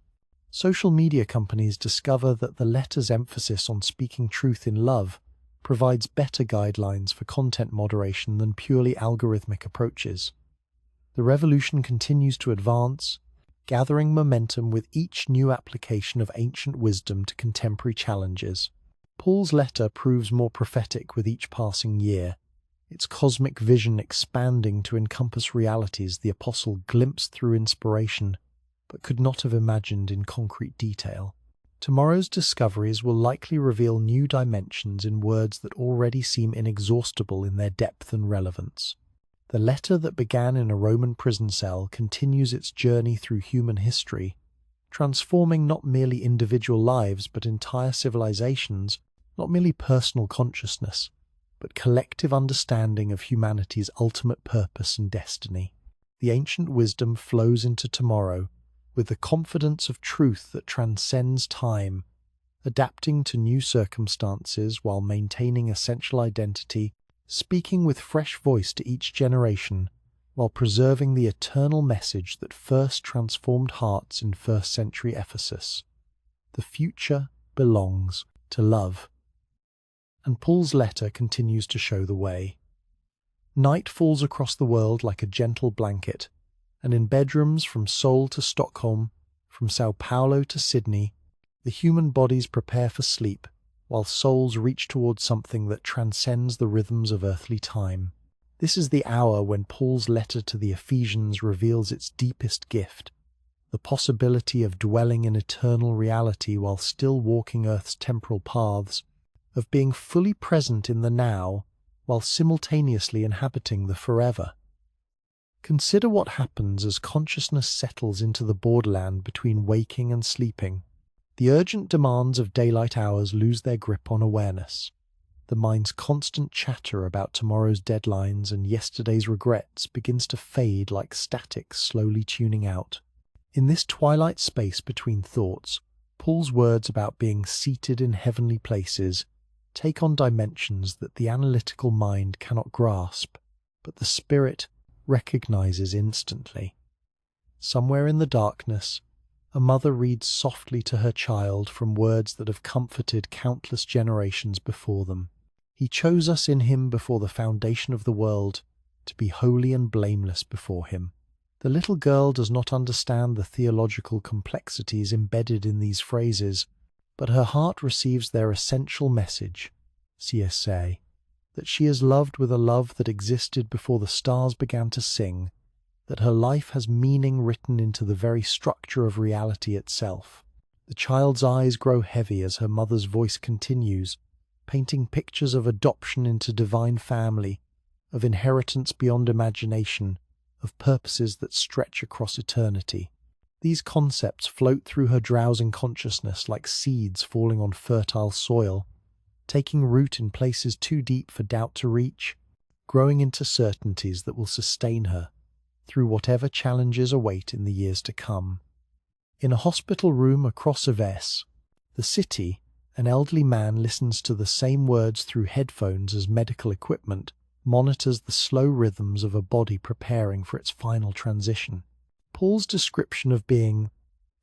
Social media companies discover that the letter's emphasis on speaking truth in love provides better guidelines for content moderation than purely algorithmic approaches. The revolution continues to advance, gathering momentum with each new application of ancient wisdom to contemporary challenges. Paul's letter proves more prophetic with each passing year, its cosmic vision expanding to encompass realities the apostle glimpsed through inspiration, but could not have imagined in concrete detail. Tomorrow's discoveries will likely reveal new dimensions in words that already seem inexhaustible in their depth and relevance. The letter that began in a Roman prison cell continues its journey through human history, transforming not merely individual lives but entire civilizations, not merely personal consciousness, but collective understanding of humanity's ultimate purpose and destiny. The ancient wisdom flows into tomorrow with the confidence of truth that transcends time, adapting to new circumstances while maintaining essential identity, speaking with fresh voice to each generation, while preserving the eternal message that first transformed hearts in first-century Ephesus. The future belongs to love. And Paul's letter continues to show the way. Night falls across the world like a gentle blanket, and in bedrooms from Seoul to Stockholm, from Sao Paulo to Sydney, the human bodies prepare for sleep, while souls reach towards something that transcends the rhythms of earthly time. This is the hour when Paul's letter to the Ephesians reveals its deepest gift, the possibility of dwelling in eternal reality while still walking Earth's temporal paths, of being fully present in the now while simultaneously inhabiting the forever. Consider what happens as consciousness settles into the borderland between waking and sleeping. The urgent demands of daylight hours lose their grip on awareness. The mind's constant chatter about tomorrow's deadlines and yesterday's regrets begins to fade like static slowly tuning out. In this twilight space between thoughts, Paul's words about being seated in heavenly places take on dimensions that the analytical mind cannot grasp, but the spirit recognizes instantly. Somewhere in the darkness, a mother reads softly to her child from words that have comforted countless generations before them. He chose us in him before the foundation of the world to be holy and blameless before him. The little girl does not understand the theological complexities embedded in these phrases, but her heart receives their essential message, CSA, that she is loved with a love that existed before the stars began to sing, that her life has meaning written into the very structure of reality itself. The child's eyes grow heavy as her mother's voice continues, painting pictures of adoption into divine family, of inheritance beyond imagination, of purposes that stretch across eternity. These concepts float through her drowsing consciousness like seeds falling on fertile soil, taking root in places too deep for doubt to reach, growing into certainties that will sustain her through whatever challenges await in the years to come. In a hospital room across Eves, the city, an elderly man listens to the same words through headphones as medical equipment monitors the slow rhythms of a body preparing for its final transition. Paul's description of being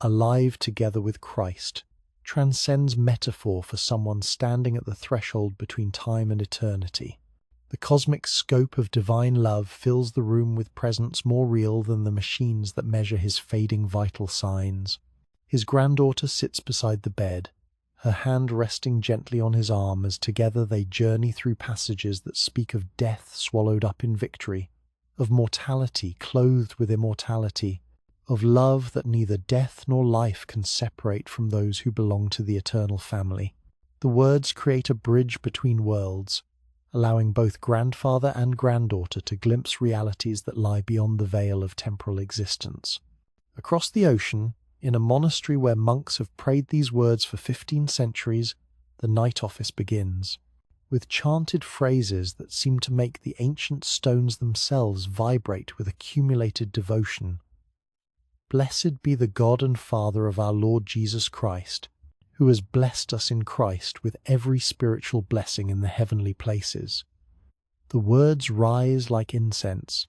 alive together with Christ transcends metaphor for someone standing at the threshold between time and eternity. The cosmic scope of divine love fills the room with presence more real than the machines that measure his fading vital signs. His granddaughter sits beside the bed, her hand resting gently on his arm as together they journey through passages that speak of death swallowed up in victory, of mortality clothed with immortality, of love that neither death nor life can separate from those who belong to the eternal family. The words create a bridge between worlds, allowing both grandfather and granddaughter to glimpse realities that lie beyond the veil of temporal existence. Across the ocean, in a monastery where monks have prayed these words for 15 centuries, the night office begins, with chanted phrases that seem to make the ancient stones themselves vibrate with accumulated devotion. Blessed be the God and Father of our Lord Jesus Christ, who has blessed us in Christ with every spiritual blessing in the heavenly places. The words rise like incense,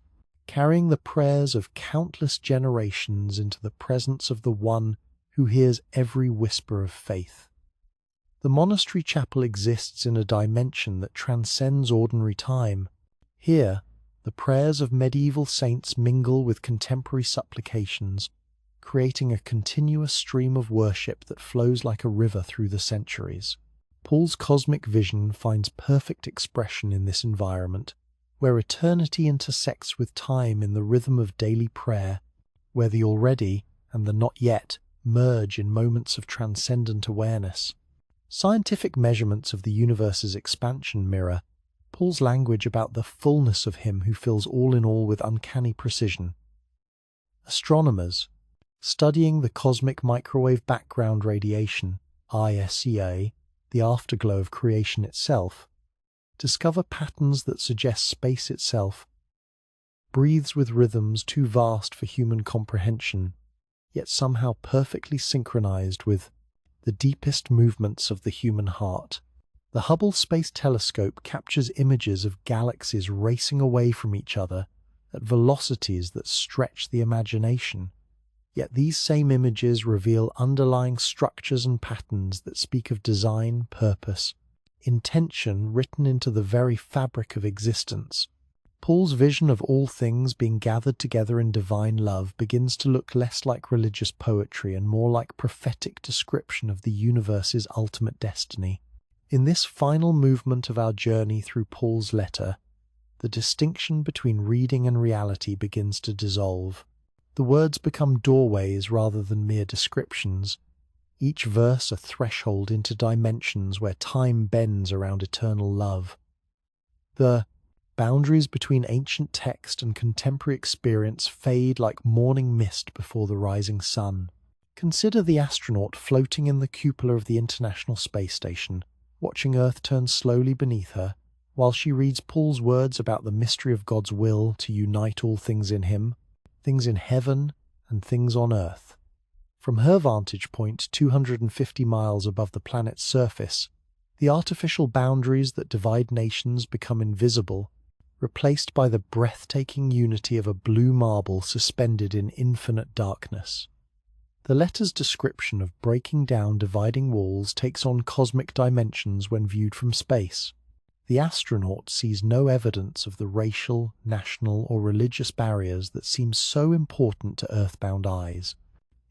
carrying the prayers of countless generations into the presence of the One who hears every whisper of faith. The monastery chapel exists in a dimension that transcends ordinary time. Here, the prayers of medieval saints mingle with contemporary supplications, creating a continuous stream of worship that flows like a river through the centuries. Paul's cosmic vision finds perfect expression in this environment, where eternity intersects with time in the rhythm of daily prayer, where the already and the not yet merge in moments of transcendent awareness. Scientific measurements of the universe's expansion mirror Paul's language about the fullness of him who fills all in all with uncanny precision. Astronomers, studying the cosmic microwave background radiation, ISEA, the afterglow of creation itself, discover patterns that suggest space itself breathes with rhythms too vast for human comprehension, yet somehow perfectly synchronized with the deepest movements of the human heart. The Hubble Space Telescope captures images of galaxies racing away from each other at velocities that stretch the imagination. Yet these same images reveal underlying structures and patterns that speak of design, purpose, intention written into the very fabric of existence. Paul's vision of all things being gathered together in divine love begins to look less like religious poetry and more like prophetic description of the universe's ultimate destiny. In this final movement of our journey through Paul's letter, the distinction between reading and reality begins to dissolve. The words become doorways rather than mere descriptions, each verse a threshold into dimensions where time bends around eternal love. The boundaries between ancient text and contemporary experience fade like morning mist before the rising sun. Consider the astronaut floating in the cupola of the International Space Station, watching Earth turn slowly beneath her, while she reads Paul's words about the mystery of God's will to unite all things in him, things in heaven and things on Earth. From her vantage point, 250 miles above the planet's surface, the artificial boundaries that divide nations become invisible, replaced by the breathtaking unity of a blue marble suspended in infinite darkness. The letter's description of breaking down dividing walls takes on cosmic dimensions when viewed from space. The astronaut sees no evidence of the racial, national, or religious barriers that seem so important to earthbound eyes.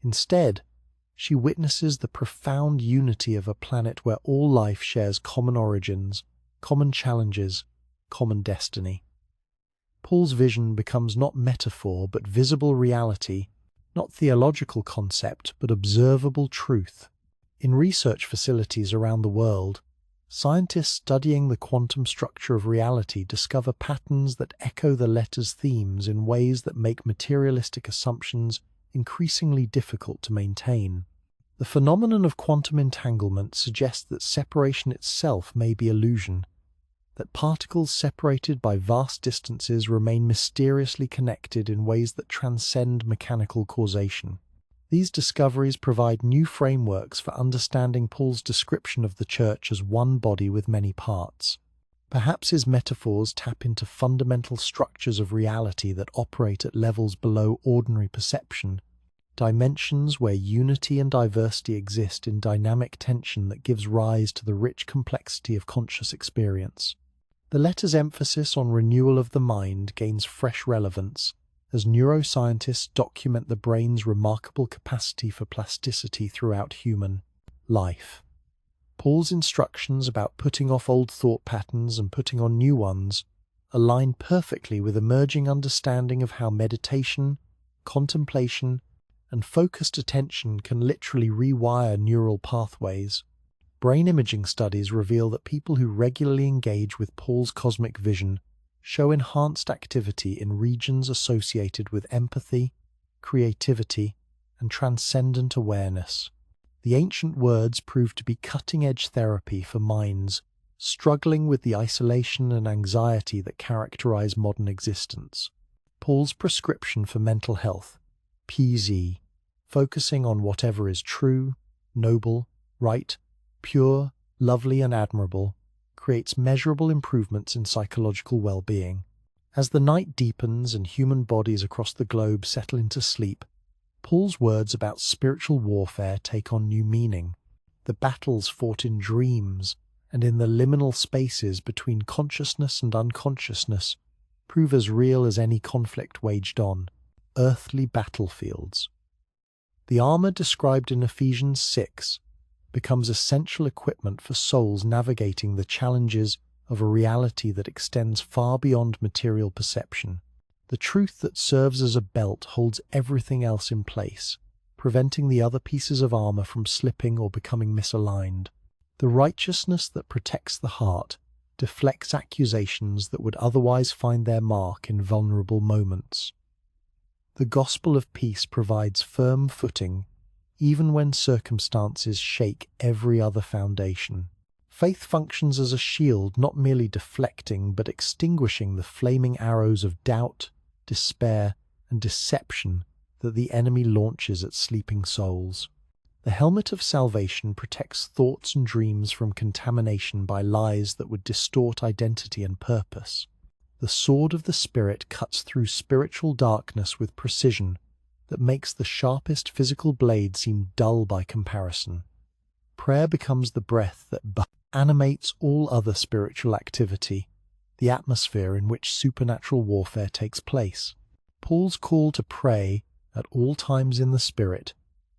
Instead, she witnesses the profound unity of a planet where all life shares common origins, common challenges, common destiny. Paul's vision becomes not metaphor but visible reality, not theological concept but observable truth. In research facilities around the world, scientists studying the quantum structure of reality discover patterns that echo the letter's themes in ways that make materialistic assumptions increasingly difficult to maintain. The phenomenon of quantum entanglement suggests that separation itself may be illusion, that particles separated by vast distances remain mysteriously connected in ways that transcend mechanical causation. These discoveries provide new frameworks for understanding Paul's description of the Church as one body with many parts. Perhaps his metaphors tap into fundamental structures of reality that operate at levels below ordinary perception, dimensions where unity and diversity exist in dynamic tension that gives rise to the rich complexity of conscious experience. The letter's emphasis on renewal of the mind gains fresh relevance as neuroscientists document the brain's remarkable capacity for plasticity throughout human life. Paul's instructions about putting off old thought patterns and putting on new ones align perfectly with emerging understanding of how meditation, contemplation, and focused attention can literally rewire neural pathways. Brain imaging studies reveal that people who regularly engage with Paul's cosmic vision show enhanced activity in regions associated with empathy, creativity, and transcendent awareness. The ancient words proved to be cutting-edge therapy for minds struggling with the isolation and anxiety that characterize modern existence. Paul's prescription for mental health, PZ, focusing on whatever is true, noble, right, pure, lovely, and admirable, creates measurable improvements in psychological well-being. As the night deepens and human bodies across the globe settle into sleep, Paul's words about spiritual warfare take on new meaning. The battles fought in dreams and in the liminal spaces between consciousness and unconsciousness prove as real as any conflict waged on earthly battlefields. The armor described in Ephesians 6 becomes essential equipment for souls navigating the challenges of a reality that extends far beyond material perception. The truth that serves as a belt holds everything else in place, preventing the other pieces of armor from slipping or becoming misaligned. The righteousness that protects the heart deflects accusations that would otherwise find their mark in vulnerable moments. The gospel of peace provides firm footing even when circumstances shake every other foundation. Faith functions as a shield, not merely deflecting but extinguishing the flaming arrows of doubt, despair, and deception that the enemy launches at sleeping souls. The helmet of salvation protects thoughts and dreams from contamination by lies that would distort identity and purpose. The sword of the Spirit cuts through spiritual darkness with precision that makes the sharpest physical blade seem dull by comparison. Prayer becomes the breath that animates all other spiritual activity, the atmosphere in which supernatural warfare takes place. Paul's call to pray at all times in the Spirit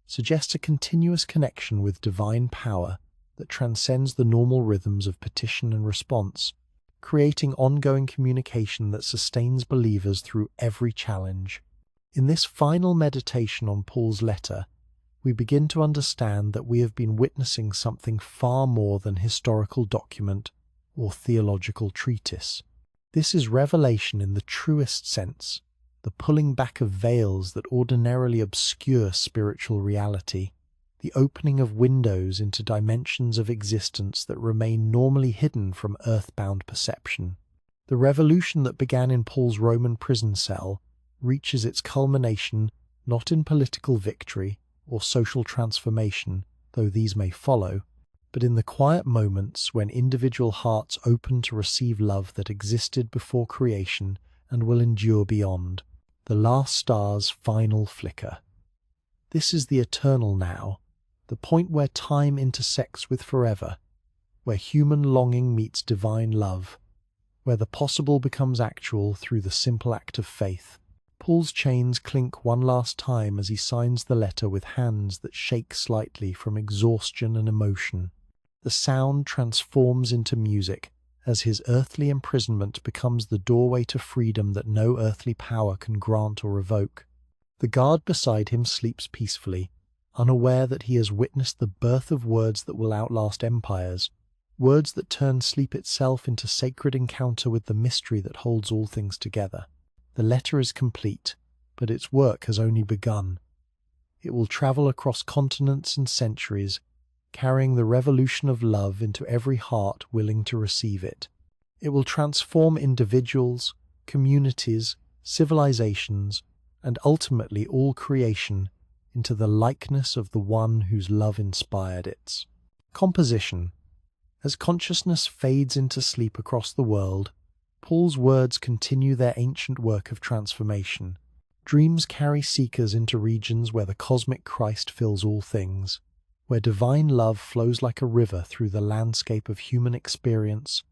suggests a continuous connection with divine power that transcends the normal rhythms of petition and response, creating ongoing communication that sustains believers through every challenge. In this final meditation on Paul's letter, we begin to understand that we have been witnessing something far more than historical document or theological treatise. This is revelation in the truest sense, the pulling back of veils that ordinarily obscure spiritual reality, the opening of windows into dimensions of existence that remain normally hidden from earthbound perception. The revolution that began in Paul's Roman prison cell reaches its culmination not in political victory or social transformation, though these may follow, but in the quiet moments when individual hearts open to receive love that existed before creation and will endure beyond, the last star's final flicker. This is the eternal now, the point where time intersects with forever, where human longing meets divine love, where the possible becomes actual through the simple act of faith. Paul's chains clink one last time as he signs the letter with hands that shake slightly from exhaustion and emotion. The sound transforms into music as his earthly imprisonment becomes the doorway to freedom that no earthly power can grant or revoke. The guard beside him sleeps peacefully, unaware that he has witnessed the birth of words that will outlast empires, words that turn sleep itself into sacred encounter with the mystery that holds all things together. The letter is complete, but its work has only begun. It will travel across continents and centuries, carrying the revolution of love into every heart willing to receive it. It will transform individuals, communities, civilizations, and ultimately all creation into the likeness of the one whose love inspired it. Composition. As consciousness fades into sleep across the world, Paul's words continue their ancient work of transformation. Dreams carry seekers into regions where the cosmic Christ fills all things, where divine love flows like a river through the landscape of human experience,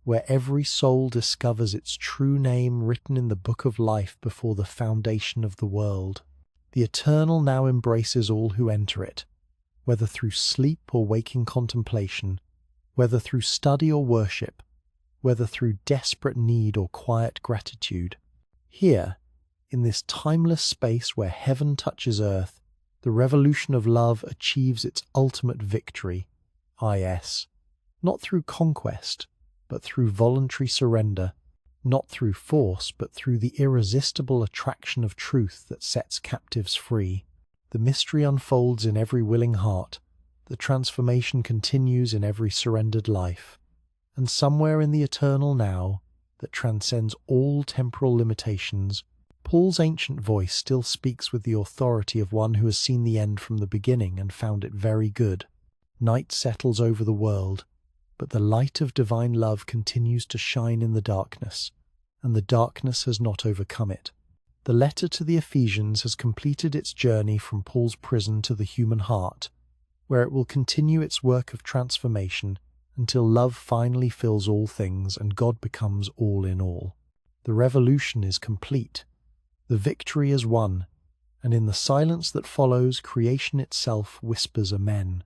where every soul discovers its true name written in the book of life before the foundation of the world. The eternal now embraces all who enter it, whether through sleep or waking contemplation, whether through study or worship, whether through desperate need or quiet gratitude. Here, in this timeless space where heaven touches earth, the revolution of love achieves its ultimate victory, not through conquest, but through voluntary surrender, not through force, but through the irresistible attraction of truth that sets captives free. The mystery unfolds in every willing heart, the transformation continues in every surrendered life. And somewhere in the eternal now, that transcends all temporal limitations, Paul's ancient voice still speaks with the authority of one who has seen the end from the beginning and found it very good. Night settles over the world, but the light of divine love continues to shine in the darkness, and the darkness has not overcome it. The letter to the Ephesians has completed its journey from Paul's prison to the human heart, where it will continue its work of transformation until love finally fills all things and God becomes all in all. The revolution is complete. The victory is won, and in the silence that follows, creation itself whispers Amen.